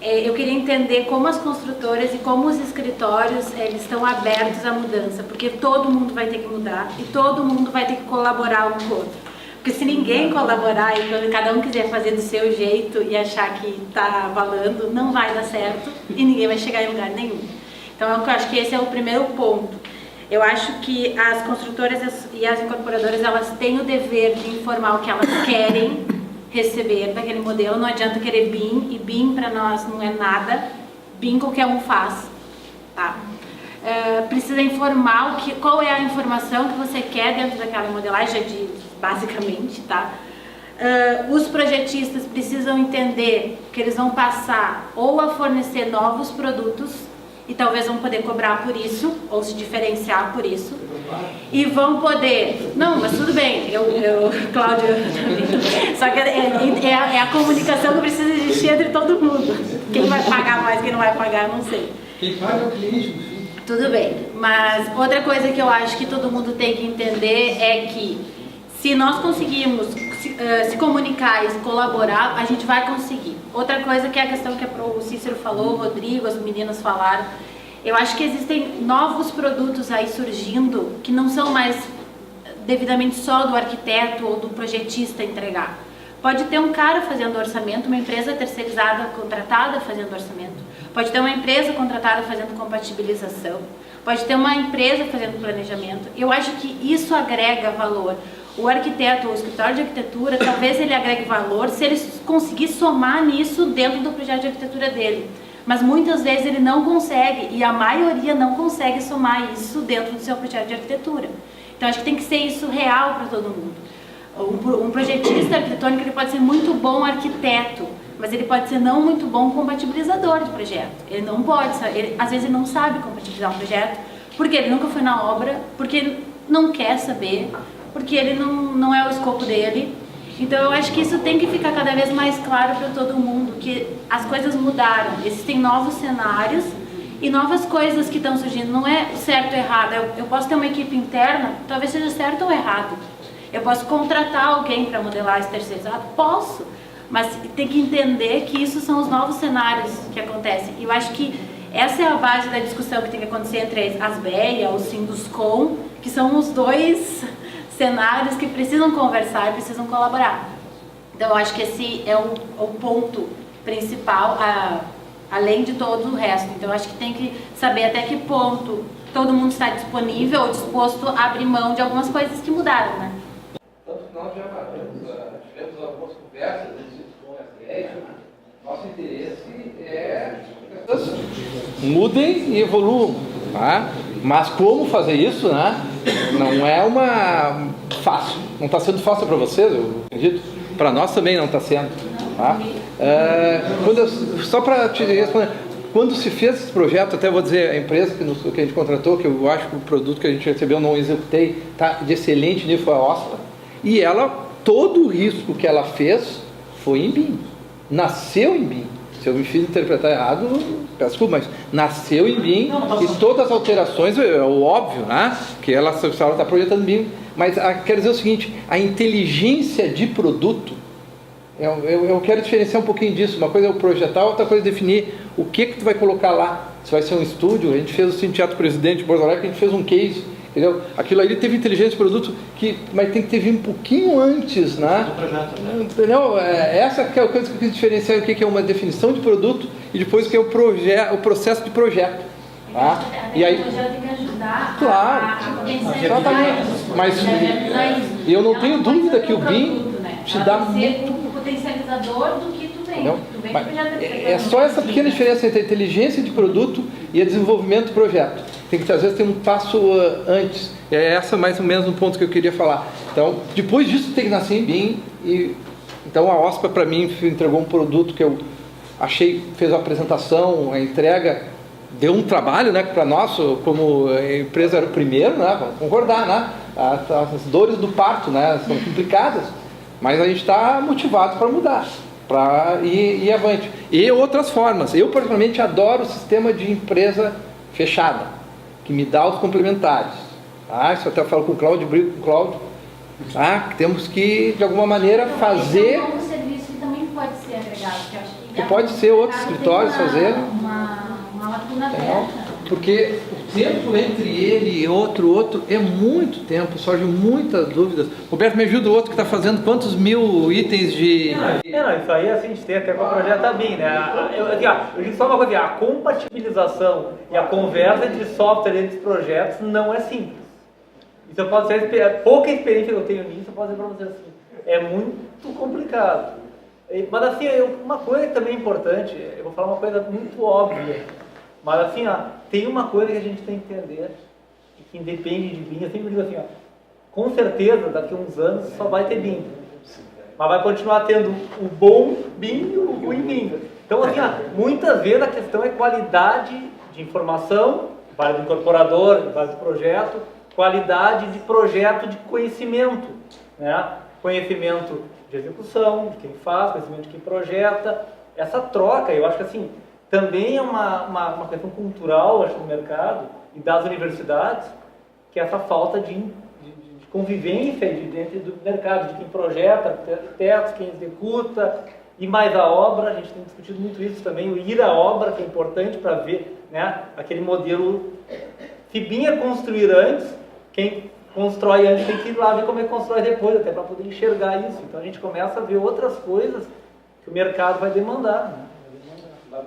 eu queria entender como as construtoras e como os escritórios eles estão abertos à mudança, porque todo mundo vai ter que mudar e todo mundo vai ter que colaborar um com o outro. Porque se ninguém colaborar e quando cada um quiser fazer do seu jeito e achar que está valendo, não vai dar certo e ninguém vai chegar em lugar nenhum. Então eu acho que esse é o primeiro ponto. Eu acho que as construtoras e as incorporadoras elas têm o dever de informar o que elas querem receber daquele modelo. Não adianta querer BIM, e BIM para nós não é nada. BIM qualquer um faz, tá? Precisa informar qual é a informação que você quer dentro daquela modelagem, basicamente, tá? Os projetistas precisam entender que eles vão passar ou a fornecer novos produtos e talvez vão poder cobrar por isso, ou se diferenciar por isso. E vão poder... Não, mas tudo bem, Cláudio, só que é a comunicação que precisa existir entre todo mundo. Quem vai pagar mais, quem não vai pagar, eu não sei. Quem paga é o cliente. Tudo bem, mas outra coisa que eu acho que todo mundo tem que entender é que se nós conseguirmos se comunicar e colaborar, a gente vai conseguir. Outra coisa que é a questão que o Cícero falou, o Rodrigo, as meninas falaram, eu acho que existem novos produtos aí surgindo que não são mais devidamente só do arquiteto ou do projetista entregar. Pode ter um cara fazendo orçamento, uma empresa terceirizada, contratada fazendo orçamento. Pode ter uma empresa contratada fazendo compatibilização. Pode ter uma empresa fazendo planejamento. Eu acho que isso agrega valor. O arquiteto ou o escritório de arquitetura, talvez ele agregue valor se ele conseguir somar nisso dentro do projeto de arquitetura dele. Mas muitas vezes ele não consegue, e a maioria não consegue somar isso dentro do seu projeto de arquitetura. Então acho que tem que ser isso real para todo mundo. Um projetista arquitetônico ele pode ser muito bom arquiteto, mas ele pode ser não muito bom compatibilizador de projeto. Ele não pode, às vezes ele não sabe compatibilizar um projeto, porque ele nunca foi na obra, porque ele não quer saber, porque ele não é o escopo dele. Então eu acho que isso tem que ficar cada vez mais claro para todo mundo, que as coisas mudaram, existem novos cenários e novas coisas que estão surgindo, não é certo ou errado. Eu posso ter uma equipe interna, talvez seja certo ou errado. Eu posso contratar alguém para modelar esse terceirizado? Posso, mas tem que entender que isso são os novos cenários que acontecem. E eu acho que essa é a base da discussão que tem que acontecer entre as BEA, o Sinduscom, que são os dois cenários que precisam conversar e precisam colaborar. Então eu acho que esse é o ponto principal, além de todo o resto. Então eu acho que tem que saber até que ponto todo mundo está disponível ou disposto a abrir mão de algumas coisas que mudaram, né? Tanto que nós já tivemos algumas conversas com as ideias. Nosso interesse é que as pessoas mudem e evoluam, tá? Mas como fazer isso, né? Não é fácil. Não está sendo fácil para vocês, eu acredito. Para nós também não está sendo. Tá? Só para te responder, quando se fez esse projeto, até vou dizer, a empresa que a gente contratou, que eu acho que o produto que a gente recebeu não executei, tá de excelente nível, foi a OSPA. E todo o risco que ela fez foi em BIM. Nasceu em BIM. Se eu me fiz interpretar errado, peço desculpa, mas nasceu em BIM e todas as alterações, é o óbvio, né? Que ela está projetando BIM. Mas quero dizer o seguinte, a inteligência de produto, eu quero diferenciar um pouquinho disso. Uma coisa é o projetar, outra coisa é definir o que tu vai colocar lá. Se vai ser um estúdio, a gente fez o Cine Teatro Presidente de Porto Alegre, a gente fez um case, entendeu? Aquilo aí teve inteligência de produto, mas tem que ter vindo um pouquinho antes, né? Entendeu? Essa que é a coisa que eu quis diferenciar, o que é uma definição de produto e depois o que é o processo de projeto. Tá? E aí, o projeto tem que ajudar claro, exatamente. Mas eu não tenho dúvida que o BIM te dá muito. O potencializador do que tu vem. É só essa pequena diferença entre a inteligência de produto e o desenvolvimento do projeto. Tem que, às vezes, ter um passo antes. É essa mais ou menos um ponto que eu queria falar. Então, depois disso tem que nascer em BIM. Então, a OSPA, para mim, entregou um produto que eu achei, fez a apresentação, a entrega, deu um trabalho, né, para nós, como a empresa era o primeiro, né, vamos concordar, né, as dores do parto, né, são complicadas, mas a gente está motivado para mudar. para ir avante. E outras formas. Eu, particularmente, adoro o sistema de empresa fechada, que me dá os complementares. Isso até eu falo com o Cláudio, brigo com o Cláudio. Que temos que, de alguma maneira, fazer... É um novo serviço que também pode ser agregado. Que eu acho que pode ser outros escritórios fazer. Uma lacuna aberta. Porque o tempo entre ele e outro é muito tempo, surgem muitas dúvidas. Roberto, me ajuda o outro que está fazendo quantos mil itens de... Não, isso aí assim, a gente tem até com o projeto BIM, né? Eu digo só uma coisa, a compatibilização e a conversa entre software e entre projetos não é simples. Isso eu posso dizer, pouca experiência que eu tenho nisso, eu posso dizer para vocês assim, é muito complicado. Mas assim, uma coisa que também é importante, eu vou falar uma coisa muito óbvia, mas assim, tem uma coisa que a gente tem que entender, que independe de BIM, eu sempre digo assim, com certeza daqui a uns anos só vai ter BIM, mas vai continuar tendo o bom BIM e o ruim BIM. Então assim, muitas vezes a questão é qualidade de informação, vale do incorporador, vale do projeto, qualidade de projeto de conhecimento, né? Conhecimento de execução, de quem faz, conhecimento de quem projeta, essa troca, eu acho que assim, também é uma questão cultural, acho, do mercado e das universidades, que é essa falta de convivência dentro do mercado, de quem projeta, arquitetos, quem executa, e mais a obra, a gente tem discutido muito isso também, o ir à obra, que é importante para ver, né, aquele modelo, se BIM é construir antes, quem constrói antes tem que ir lá ver como é que constrói depois, até para poder enxergar isso. Então a gente começa a ver outras coisas que o mercado vai demandar, né?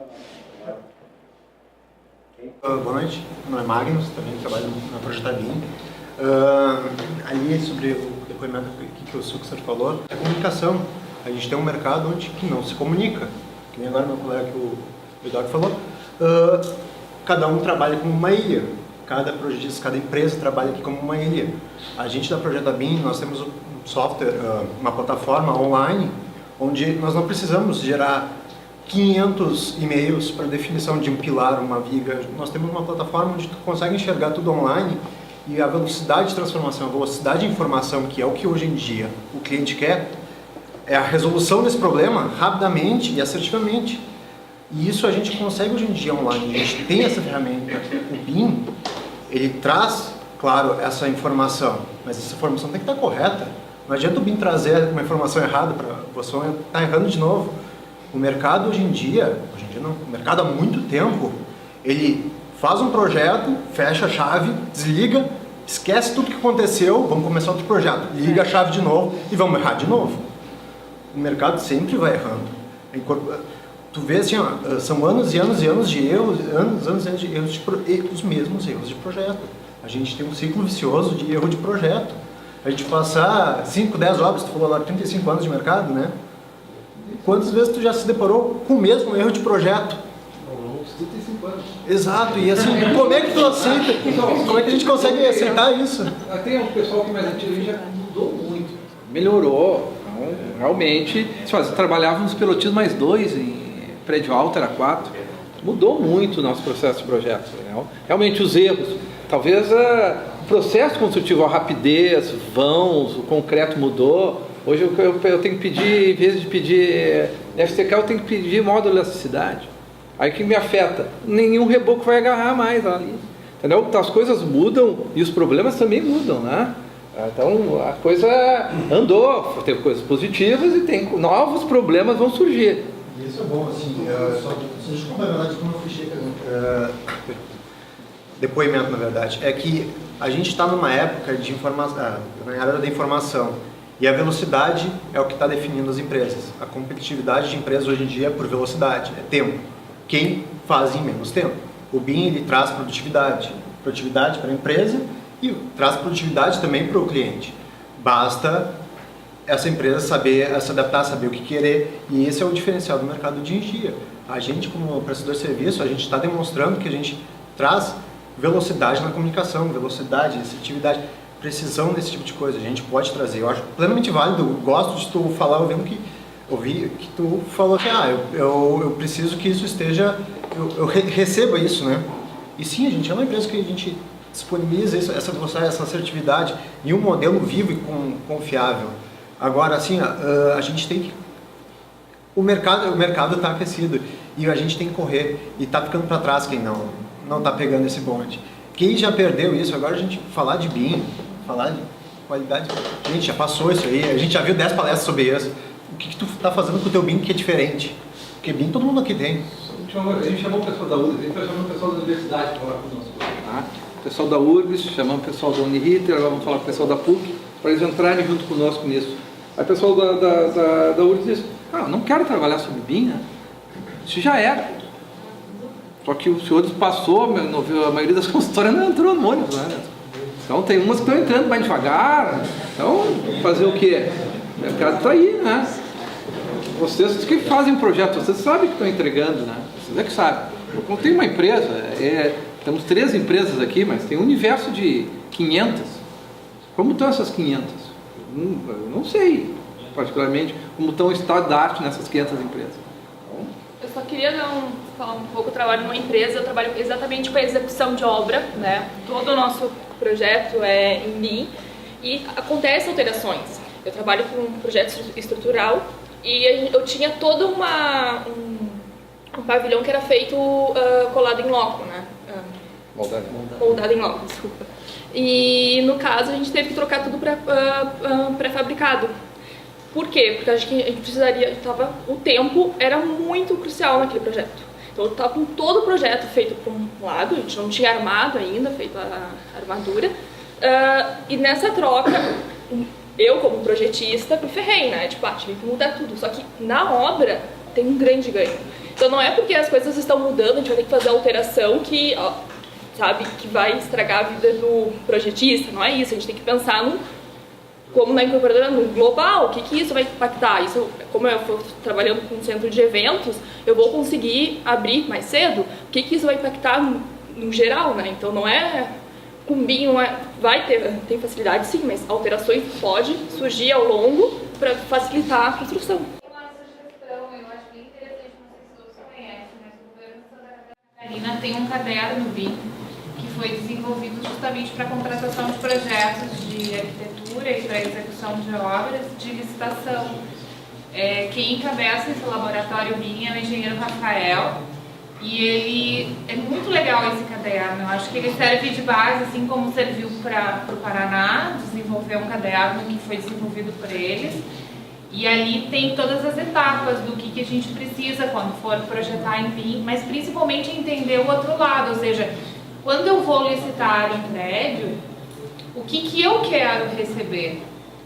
Boa noite, meu nome é Magnus, também trabalho na Projeta BIM. Ali sobre o depoimento que o Suxer falou, a comunicação. A gente tem um mercado onde que não se comunica, que nem agora meu colega que o Eduardo falou. Cada um trabalha como uma ilha, cada projetista, cada empresa trabalha aqui como uma ilha. A gente da Projeta BIM, nós temos um software, uma plataforma online, onde nós não precisamos gerar 500 e-mails para definição de um pilar, uma viga. Nós temos uma plataforma onde tu consegue enxergar tudo online e a velocidade de transformação, a velocidade de informação, que é o que hoje em dia o cliente quer, é a resolução desse problema rapidamente e assertivamente. E isso a gente consegue hoje em dia online. A gente tem essa ferramenta. O BIM, ele traz, claro, essa informação, mas essa informação tem que estar correta. Não adianta o BIM trazer uma informação errada para você estar errando de novo. O mercado hoje em dia não, o mercado há muito tempo, ele faz um projeto, fecha a chave, desliga, esquece tudo que aconteceu, vamos começar outro projeto, liga a chave de novo e vamos errar de novo. O mercado sempre vai errando. Tu vê assim, são anos e anos e anos de erros, os mesmos erros de projeto. A gente tem um ciclo vicioso de erro de projeto. A gente passar 5, 10 obras, tu falou lá, 35 anos de mercado, né? Quantas vezes tu já se deparou com o mesmo erro de projeto? 35 anos. Exato, e assim, como é que tu aceita? Como é que a gente consegue aceitar isso? Tem um pessoal que mais antigo já mudou muito, melhorou. Então, realmente, trabalhávamos pilotismo mais 2, em prédio alto era 4. Mudou muito o nosso processo de projeto. Né? Realmente os erros, talvez o processo construtivo, a rapidez, vãos, o concreto mudou. Hoje eu tenho que pedir, em vez de pedir FTK, eu tenho que pedir módulo de elasticidade. Aí que me afeta? Nenhum reboco vai agarrar mais ali. Entendeu? Então, as coisas mudam e os problemas também mudam, né? Então a coisa andou, teve coisas positivas e tem novos problemas vão surgir. Isso é bom, assim, deixa eu complementar de como eu fechei depoimento, na verdade, é que a gente está numa época de informação, na área da informação, e a velocidade é o que está definindo as empresas. A competitividade de empresas hoje em dia é por velocidade, é tempo. Quem faz em menos tempo? O BIM, ele traz produtividade para a empresa e traz produtividade também para o cliente. Basta essa empresa saber se adaptar, saber o que querer, e esse é o diferencial do mercado de dia. A gente, como prestador de serviço, a gente está demonstrando que a gente traz velocidade na comunicação, velocidade, assertividade, precisão desse tipo de coisa. A gente pode trazer. Eu acho plenamente válido, eu gosto de tu falar, ouvi que tu falou que eu preciso que isso esteja, eu receba isso, né? E sim, a gente é uma empresa que a gente disponibiliza essa velocidade, essa assertividade em um modelo vivo e confiável. Agora, assim, a gente tem que O mercado está aquecido e a gente tem que correr e está ficando para trás quem não está pegando esse bonde. Quem já perdeu isso, agora a gente falar de BIM, falar de qualidade, gente, já passou isso aí, a gente já viu 10 palestras sobre isso. O que tu está fazendo com o teu BIM que é diferente? Porque BIM todo mundo aqui tem. A gente chamou o pessoal da URGS, a gente vai chamar o pessoal da universidade para falar conosco. Tá? O pessoal da URGS, chamamos o pessoal da Uniriter, vamos falar com o pessoal da PUC, para eles entrarem junto conosco nisso. Aí o pessoal da URGS diz, não quero trabalhar sobre BIM, né? Isso já era. Só que o senhor passou, a maioria das consultoras não entrou no ônibus, né? Então tem umas que estão entrando mais devagar, então fazer o quê? O mercado está aí, né? Vocês que fazem projeto, vocês sabem que estão entregando, né? Vocês é que sabem. Eu contei uma empresa, temos 3 empresas aqui, mas tem um universo de 500. Como estão essas 500? Eu não sei, particularmente, como estão o estado da arte nessas 500 empresas. Eu só queria falar um pouco, eu trabalho numa empresa, eu trabalho exatamente com a execução de obra, né? Todo o nosso projeto é em BIM e acontecem alterações. Eu trabalho com um projeto estrutural e eu tinha todo um pavilhão que era feito colado em loco, né? Moldado em loco, desculpa. E no caso a gente teve que trocar tudo para pré-fabricado. Por quê? Porque acho que a gente precisaria, o tempo era muito crucial naquele projeto. Então eu estava com todo o projeto feito para um lado, a gente não tinha armado ainda, feito a armadura. E nessa troca, eu como projetista me ferrei, né? Tive que mudar tudo. Só que na obra tem um grande ganho. Então não é porque as coisas estão mudando, a gente vai ter que fazer alteração que, que vai estragar a vida do projetista. Não é isso, a gente tem que pensar como na incorporadora, no global, o que isso vai impactar? Isso, como eu estou trabalhando com um centro de eventos, eu vou conseguir abrir mais cedo? O que isso vai impactar no geral, né? Então não é com BIM, tem facilidade sim, mas alterações pode surgir ao longo para facilitar a construção. Catarina tem um caderno BIM que foi desenvolvido justamente para a contratação de projetos de arquitetura e para execução de obras de licitação. Quem encabeça esse laboratório BIM é o engenheiro Rafael e ele é muito legal esse caderno. Eu acho que ele serve de base, assim como serviu para o Paraná, desenvolver um caderno que foi desenvolvido por eles. E ali tem todas as etapas do que a gente precisa quando for projetar em BIM, mas principalmente entender o outro lado, ou seja, quando eu vou licitar um prédio, o que eu quero receber,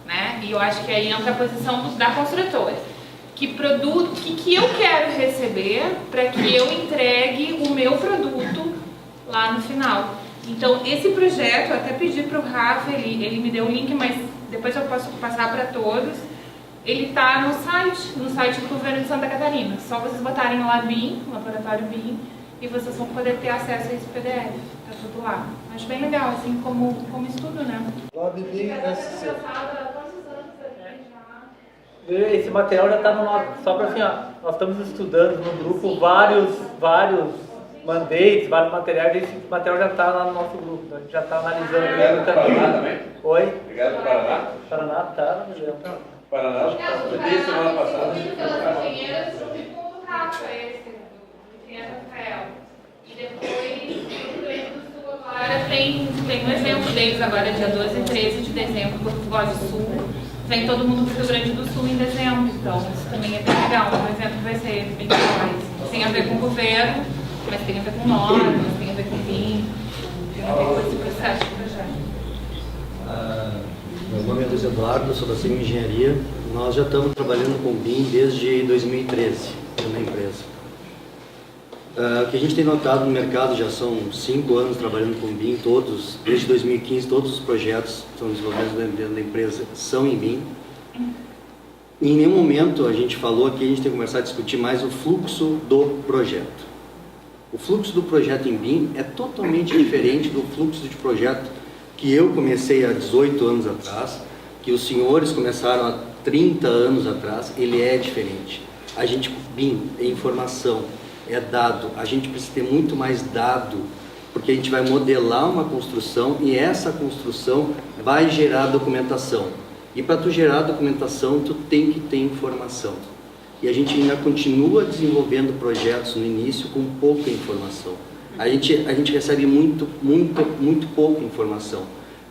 né? E eu acho que aí entra a posição da construtora. Que eu quero receber para que eu entregue o meu produto lá no final. Então, esse projeto, eu até pedi para o Rafa, ele me deu o link, mas depois eu posso passar para todos. Ele está no site do governo de Santa Catarina. Só vocês botarem lá BIM, Laboratório BIM, e vocês vão poder ter acesso a esse PDF. Está tudo lá. Acho bem legal, assim, como estudo, né? Esse material já está no nosso... Só para assim, nós estamos estudando no grupo vários mandates, vários materiais, esse material já está lá no nosso grupo. Então a gente já está analisando. Obrigado para Paraná também? Oi? Obrigado para Paraná? Paraná está, não lembro. Paraná, eu dei semana passada. E depois, no Rio Grande do Sul agora tem um evento deles agora, dia 12 e 13 de dezembro, Porto do Sul. Vem todo mundo para o Rio Grande do Sul em dezembro, então isso também é bem legal. O evento vai ser bem legal. Tem a ver com o governo, mas tem a ver com normas, tem a ver com BIM, tem a ver com esse processo de projeto. Meu nome é Luiz Eduardo, sou da Civil Engenharia. Nós já estamos trabalhando com BIM desde 2013 na empresa. O que a gente tem notado no mercado, já são 5 anos trabalhando com BIM, desde 2015, todos os projetos que são desenvolvidos dentro da empresa são em BIM. Em nenhum momento a gente falou que a gente tem que começar a discutir mais o fluxo do projeto. O fluxo do projeto em BIM é totalmente diferente do fluxo de projeto que eu comecei há 18 anos atrás, que os senhores começaram há 30 anos atrás. Ele é diferente. A gente, BIM é informação, é dado, a gente precisa ter muito mais dado, porque a gente vai modelar uma construção e essa construção vai gerar documentação. E para tu gerar documentação, tu tem que ter informação. E a gente ainda continua desenvolvendo projetos no início com pouca informação. A gente recebe muito pouca informação,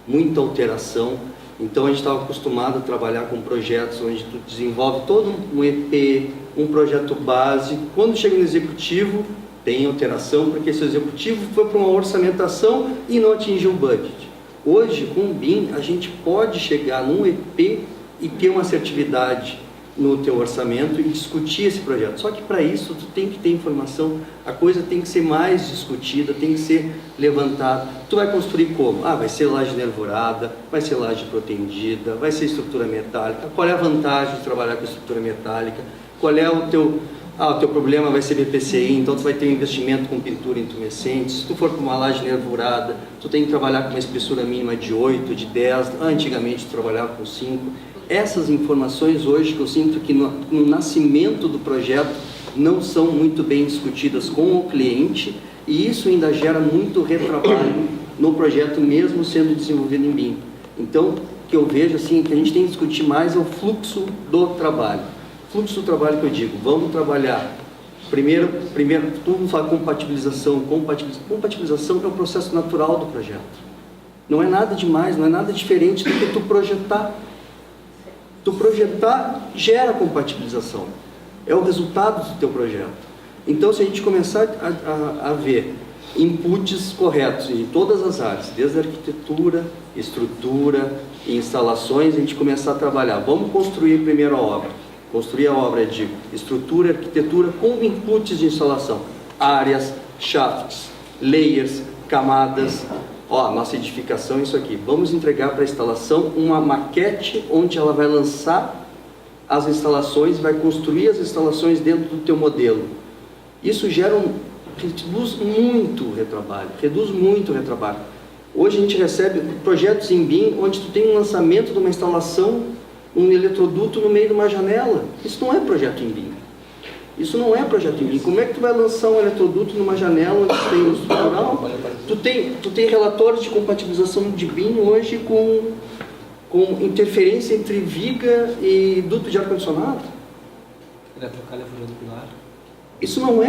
muita alteração. Então a gente estava acostumado a trabalhar com projetos onde tu desenvolve todo um EP, um projeto base. Quando chega no executivo, tem alteração, porque esse executivo foi para uma orçamentação e não atingiu o budget. Hoje, com o BIM, a gente pode chegar num EP e ter uma assertividade no teu orçamento e discutir esse projeto. Só que para isso tu tem que ter informação, a coisa tem que ser mais discutida, tem que ser levantada. Tu vai construir como? Vai ser laje nervurada, vai ser laje protendida, vai ser estrutura metálica. Qual é a vantagem de trabalhar com estrutura metálica? Qual é o teu problema? Vai ser BPCI, então tu vai ter um investimento com pintura intumescente. Se tu for para uma laje nervurada, tu tem que trabalhar com uma espessura mínima de 8, de 10, antigamente tu trabalhava com 5. Essas informações hoje que eu sinto que no nascimento do projeto não são muito bem discutidas com o cliente, e isso ainda gera muito retrabalho no projeto mesmo sendo desenvolvido em BIM. Então, o que eu vejo assim, que a gente tem que discutir mais é o fluxo do trabalho. Fluxo do trabalho que eu digo, vamos trabalhar primeiro todo mundo fala compatibilização. Compatibilização é o processo natural do projeto. Não é nada demais, não é nada diferente do que tu projetar. Tu projetar gera compatibilização, é o resultado do teu projeto. Então, se a gente começar a ver inputs corretos em todas as áreas, desde a arquitetura, estrutura, instalações, a gente começar a trabalhar. Vamos construir primeiro a obra. Construir a obra de estrutura, arquitetura, com inputs de instalação. Áreas, shafts, layers, camadas. Nossa edificação é isso aqui. Vamos entregar para a instalação uma maquete onde ela vai lançar as instalações, vai construir as instalações dentro do teu modelo. Isso reduz muito o retrabalho. Hoje a gente recebe projetos em BIM onde tu tem um lançamento de uma instalação, um eletroduto no meio de uma janela. Isso não é projeto em BIM. Como é que tu vai lançar um eletroduto numa janela onde tu tem um estrutural? Tu tem relatórios de compatibilização de BIM hoje com interferência entre viga e duto de ar-condicionado. Eletrocalha fugindo do pilar. Isso não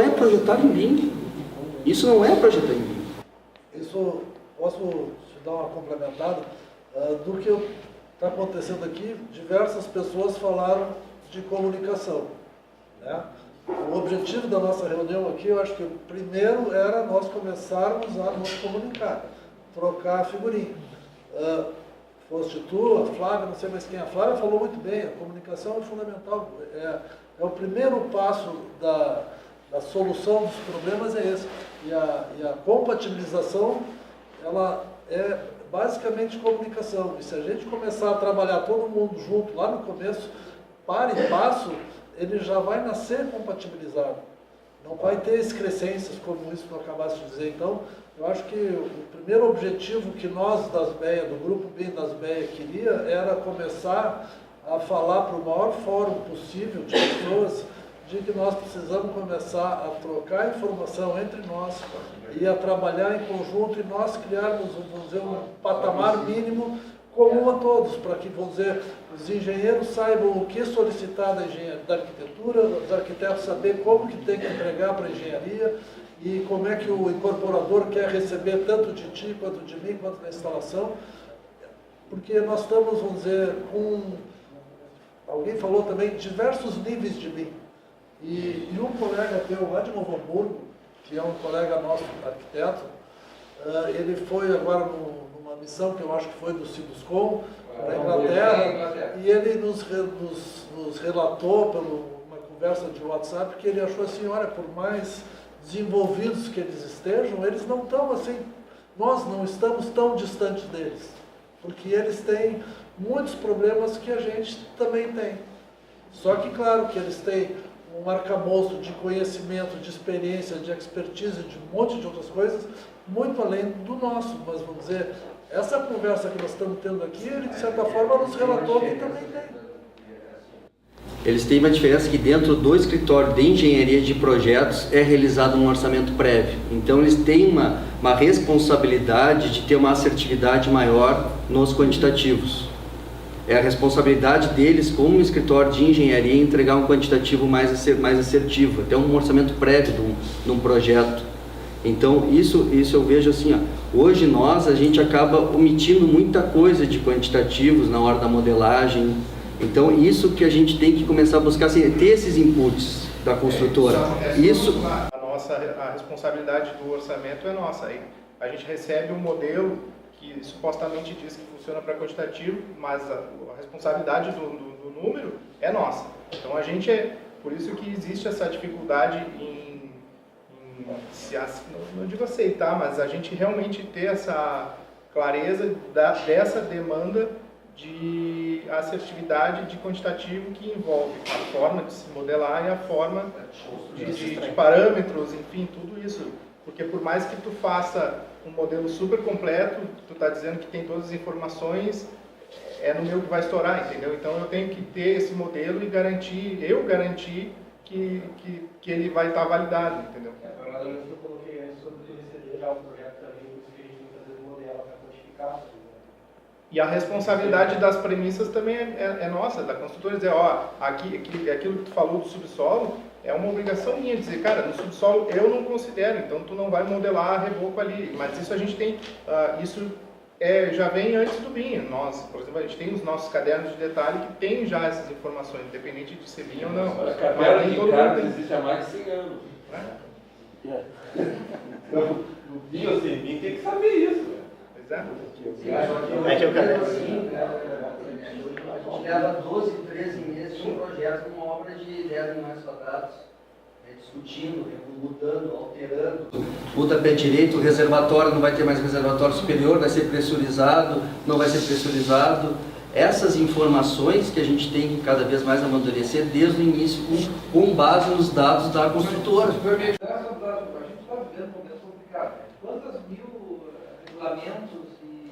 é projetar em BIM. Isso, posso te dar uma complementada? Do que está acontecendo aqui, diversas pessoas falaram de comunicação, né? O objetivo da nossa reunião aqui, eu acho que o primeiro era nós começarmos a nos comunicar, trocar figurinha. Foste tu, a Flávia, não sei mais quem, a Flávia falou muito bem, a comunicação é fundamental, é o primeiro passo da solução dos problemas é esse. E a compatibilização, ela é basicamente comunicação. E se a gente começar a trabalhar todo mundo junto lá no começo, par e passo, ele já vai nascer compatibilizado. Não vai ter excrescências, como isso que eu acabaste de dizer. Então, eu acho que o primeiro objetivo que nós das BEA, do Grupo BIM das BEA, queria era começar a falar para o maior fórum possível de pessoas de que nós precisamos começar a trocar informação entre nós e a trabalhar em conjunto e nós criarmos, vamos dizer, um patamar mínimo comum a todos, para que, vamos dizer, os engenheiros saibam o que solicitar da arquitetura, os arquitetos saber como que tem que entregar para a engenharia e como é que o incorporador quer receber tanto de ti, quanto de mim, quanto da instalação, porque nós estamos, vamos dizer, com, alguém falou também, diversos níveis de BIM. E um colega teu lá de Novo Hamburgo, que é um colega nosso, arquiteto, ele foi agora numa missão que eu acho que foi do Sinduscom, na Inglaterra, e ele nos relatou, por uma conversa de WhatsApp, que ele achou assim, olha, por mais desenvolvidos que eles estejam, eles não estão assim, nós não estamos tão distantes deles, porque eles têm muitos problemas que a gente também tem. Só que, claro, que eles têm um arcabouço de conhecimento, de experiência, de expertise, de um monte de outras coisas, muito além do nosso. Mas, vamos dizer, essa conversa que nós estamos tendo aqui, ele, de certa forma, nos relatou que também tem. Eles têm uma diferença que dentro do escritório de engenharia de projetos é realizado um orçamento prévio. Então, eles têm uma responsabilidade de ter uma assertividade maior nos quantitativos. É a responsabilidade deles, como um escritório de engenharia, entregar um quantitativo mais assertivo, até um orçamento prévio de um projeto. Então, isso eu vejo assim, ó, hoje a gente acaba omitindo muita coisa de quantitativos na hora da modelagem. Então, isso que a gente tem que começar a buscar, assim, ter esses inputs da construtora. A responsabilidade do orçamento é nossa. Aí a gente recebe um modelo que supostamente diz que funciona para quantitativo, mas a responsabilidade do número é nossa. Então a gente por isso que existe essa dificuldade em não digo aceitar, mas a gente realmente ter essa clareza dessa demanda de assertividade de quantitativo que envolve a forma de se modelar e a forma de parâmetros, enfim, tudo isso. Porque por mais que tu faça um modelo super completo, tu está dizendo que tem todas as informações, é no meu que vai estourar, entendeu? Então eu tenho que ter esse modelo e garantir que ele vai estar validado, entendeu? Mais ou menos eu coloquei antes sobre receber já um projeto também, que a gente muitas vezes modela para quantificar. E a responsabilidade das premissas também é nossa, da construtora, dizer, ó, aquilo que tu falou do subsolo, é uma obrigação minha dizer, cara, no subsolo eu não considero, então tu não vai modelar reboco ali. Mas isso a gente tem, já vem antes do BIM. Nós, por exemplo, a gente tem os nossos cadernos de detalhe que tem já essas informações, independente de ser BIM ou não. Mas caderno de carta existe há mais de 100 anos. No BIM ou sem BIM tem que saber isso. Pois é. É que eu quero. A gente leva 12, 13 meses de um projeto, uma obra de 10 milhões quadrados, discutindo, mudando, alterando. Muda pé direito, o reservatório não vai ter mais reservatório superior, vai ser pressurizado, não vai ser pressurizado. Essas informações que a gente tem que cada vez mais amadurecer desde o início, com base nos dados da construtora. A gente está vivendo um momento complicado. Quantas mil regulamentos e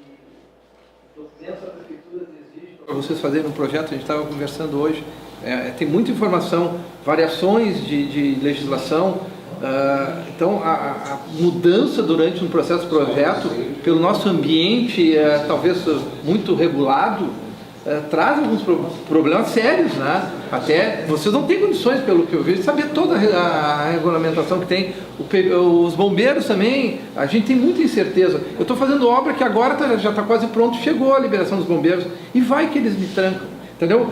documentos da prefeitura exigem para vocês fazerem um projeto? A gente estava conversando hoje. Tem muita informação, variações de legislação. Então, a mudança durante um processo de projeto, pelo nosso ambiente, talvez muito regulado, traz alguns problemas sérios, né? Até vocês não têm condições, pelo que eu vejo, de saber toda a regulamentação que tem. Os bombeiros também, a gente tem muita incerteza. Eu estou fazendo obra que agora já está quase pronto, chegou a liberação dos bombeiros, e vai que eles me trancam. Entendeu?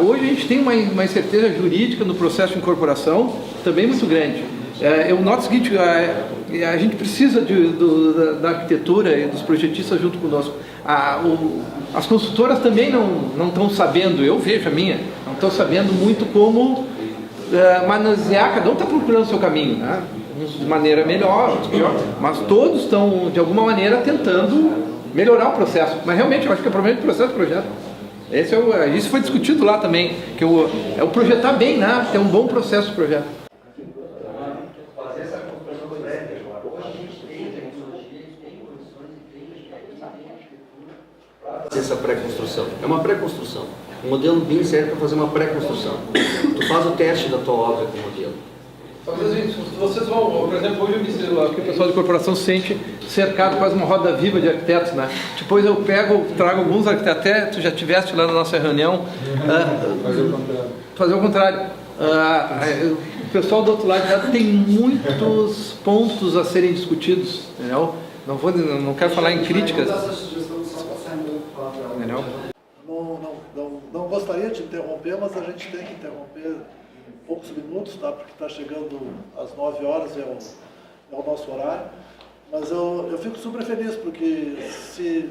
Hoje a gente tem uma incerteza jurídica no processo de incorporação também muito grande. Eu noto o seguinte, a gente precisa da arquitetura e dos projetistas junto conosco. As consultoras também não estão sabendo, eu vejo a minha, não estão sabendo muito como manusear, cada um está procurando o seu caminho, né? Uns de maneira melhor, outros pior, mas todos estão, de alguma maneira, tentando melhorar o processo. Mas realmente, eu acho que é o problema do processo de projeto. Isso foi discutido lá também, que é o projetar bem, né? Ter um bom processo de projeto. Fazer essa construção prévia, hoje a gente tem tecnologia, tem condições e tem arquitetura para fazer essa pré-construção. É uma pré-construção. O modelo BIM serve para fazer uma pré-construção. Tu faz o teste da tua obra com o modelo. Vocês vão, por exemplo, hoje eu disse que o pessoal de corporação se sente cercado, quase uma roda viva de arquitetos, né? Depois eu trago alguns arquitetos, até tu já estiveste lá na nossa reunião, fazer o contrário. O pessoal do outro lado já tem muitos pontos a serem discutidos, entendeu? Não quero falar em críticas. Entendeu? Não gostaria de interromper, mas a gente tem que interromper poucos minutos, tá? Porque está chegando às 9 horas, é o nosso horário. Mas eu fico super feliz, porque se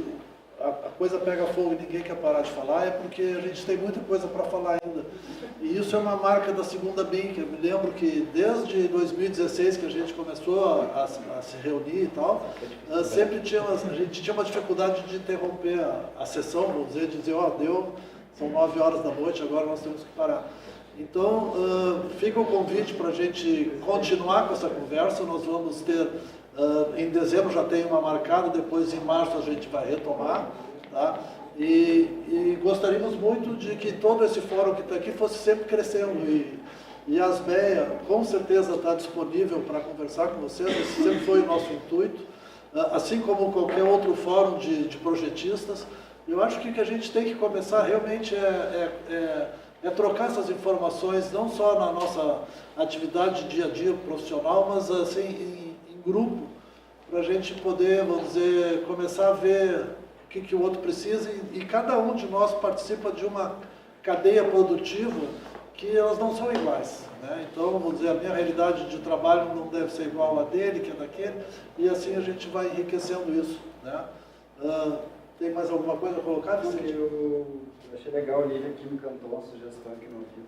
a coisa pega fogo e ninguém quer parar de falar, é porque a gente tem muita coisa para falar ainda. E isso é uma marca da segunda BIM, que eu me lembro que desde 2016 que a gente começou a se reunir e tal, sempre a gente tinha uma dificuldade de interromper a sessão, vamos dizer, são 9 horas da noite, agora nós temos que parar. Então, fica o convite para a gente continuar com essa conversa. Nós vamos ter, em dezembro já tem uma marcada, depois em março a gente vai retomar, tá? E gostaríamos muito de que todo esse fórum que está aqui fosse sempre crescendo. E a Asbeia, com certeza, está disponível para conversar com vocês. Esse sempre foi o nosso intuito, assim como qualquer outro fórum de projetistas. Eu acho que o que a gente tem que começar realmente é trocar essas informações, não só na nossa atividade dia a dia profissional, mas assim em grupo, para a gente poder, vamos dizer, começar a ver o que o outro precisa e cada um de nós participa de uma cadeia produtiva que elas não são iguais, né? Então, vamos dizer, a minha realidade de trabalho não deve ser igual a dele, que é daquele, e assim a gente vai enriquecendo isso, né? Tem mais alguma coisa a colocar, Vicente? Eu achei legal, a Lívia que me cantou uma sugestão aqui no vídeo.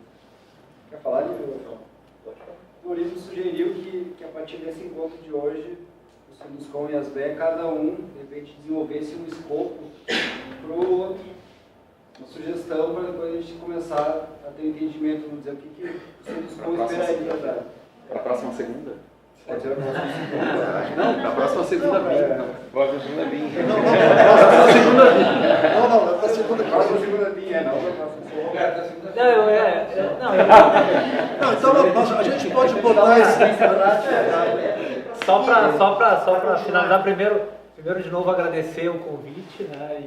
Quer falar, Lívia? O Lívia sugeriu que a partir desse encontro de hoje, o Sinduscom e as BE, cada um, de repente, desenvolvesse um escopo para o outro. Uma sugestão para depois a gente começar a ter entendimento, vamos dizer, o que o Sinduscom esperaria para a próxima segunda? Pode ser a próxima segunda. Não, para a próxima segunda BIM. Próxima segunda BIM. Não, para a segunda BIM. Próxima segunda BIM, não para a próxima segunda. Não, então a gente pode botar isso. Só para finalizar, primeiro de novo agradecer o convite, né,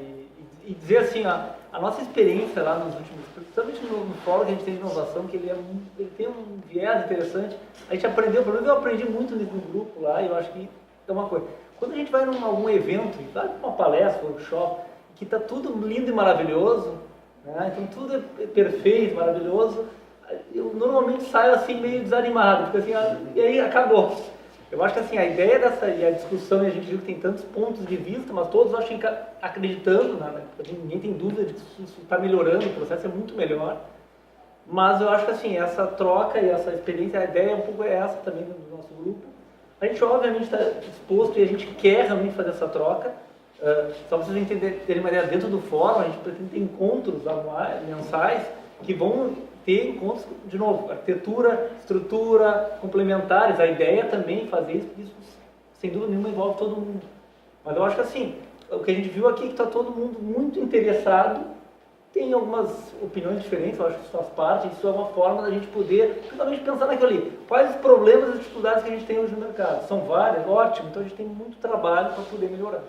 e dizer assim, a nossa experiência lá nos últimos, principalmente no fórum que a gente tem de inovação, que ele tem um viés interessante, a gente aprendeu, pelo menos eu aprendi muito no grupo lá, e eu acho que é uma coisa. Quando a gente vai num algum evento, vai para uma palestra, workshop, que está tudo lindo e maravilhoso, né, então tudo é perfeito, maravilhoso, eu normalmente saio assim meio desanimado, porque assim, e aí acabou. Eu acho que assim, a ideia e a discussão, e a gente viu que tem tantos pontos de vista, mas todos eu acho que acreditando, né? Ninguém tem dúvida de que isso está melhorando, o processo é muito melhor, mas eu acho que assim, essa troca e essa experiência, a ideia um pouco é essa também do nosso grupo. A gente obviamente está disposto e a gente quer realmente fazer essa troca, só para vocês terem uma ideia, dentro do fórum a gente pretende ter encontros anuais, mensais, que vão ter encontros, de novo, arquitetura, estrutura, complementares. A ideia também é fazer isso, sem dúvida nenhuma, envolve todo mundo. Mas eu acho que assim, o que a gente viu aqui é que está todo mundo muito interessado, tem algumas opiniões diferentes, eu acho que isso faz parte, isso é uma forma da gente poder, principalmente pensar naquilo ali, quais os problemas e dificuldades que a gente tem hoje no mercado. São várias, ótimo, então a gente tem muito trabalho para poder melhorar.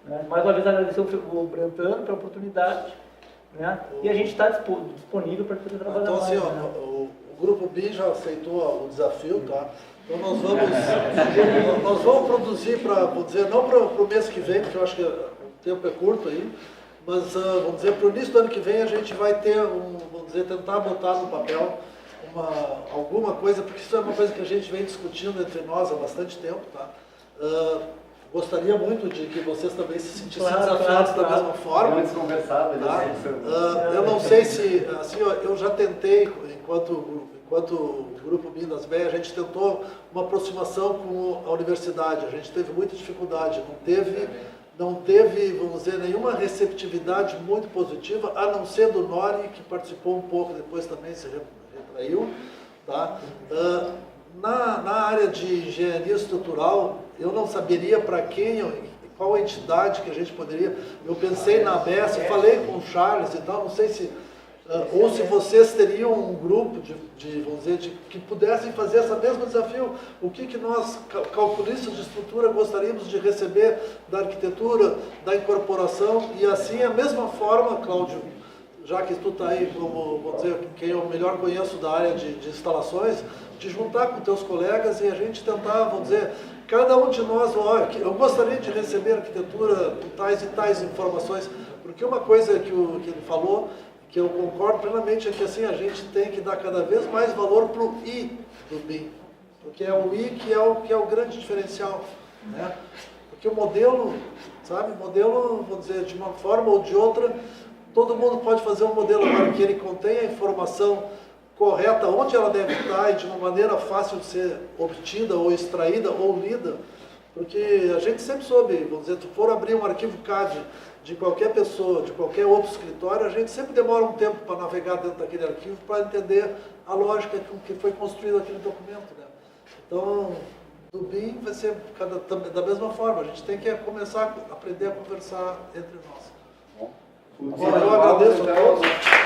Né? Mais uma vez agradecer o Brentano pela oportunidade, né? E a gente está disponível para poder trabalhar então, mais. Assim, né? o Grupo BIM já aceitou o desafio, tá? Então nós vamos produzir para, vou dizer, não para o mês que vem, porque eu acho que o tempo é curto aí, mas vamos dizer, para o início do ano que vem a gente vai ter, vamos dizer, tentar botar no papel alguma coisa, porque isso é uma coisa que a gente vem discutindo entre nós há bastante tempo, tá? Gostaria muito de que vocês também se sentissem desafiados da mesma forma. Antes conversado, tá? Eu não sei se, assim, eu já tentei, enquanto o Grupo BIM das BE, a gente tentou uma aproximação com a universidade, a gente teve muita dificuldade, não teve, vamos dizer, nenhuma receptividade muito positiva, a não ser do Nori, que participou um pouco, depois também se retraiu, tá? Na área de engenharia estrutural, eu não saberia para quem, qual entidade que a gente poderia. Eu pensei na ABS, falei com o Charles e tal, não sei se. Ou se vocês teriam um grupo vamos dizer, que pudessem fazer esse mesmo desafio. O que nós, calculistas de estrutura, gostaríamos de receber da arquitetura, da incorporação, e assim, a mesma forma, Cláudio, já que tu está aí como, vamos dizer, quem eu melhor conheço da área de instalações, de juntar com teus colegas e a gente tentar, vamos dizer, cada um de nós, eu gostaria de receber arquitetura com tais e tais informações, porque uma coisa que ele falou, que eu concordo plenamente, é que assim, a gente tem que dar cada vez mais valor para o I do BIM, porque é o I que é o grande diferencial, né? Porque o modelo, sabe, vamos dizer, de uma forma ou de outra, todo mundo pode fazer um modelo agora que ele contenha a informação correta, onde ela deve estar e de uma maneira fácil de ser obtida ou extraída ou lida, porque a gente sempre soube, vamos dizer, se for abrir um arquivo CAD de qualquer pessoa, de qualquer outro escritório, a gente sempre demora um tempo para navegar dentro daquele arquivo para entender a lógica com que foi construído aquele documento, né? Então, do BIM vai ser da mesma forma, a gente tem que começar a aprender a conversar entre nós. Bom, eu agradeço a todos.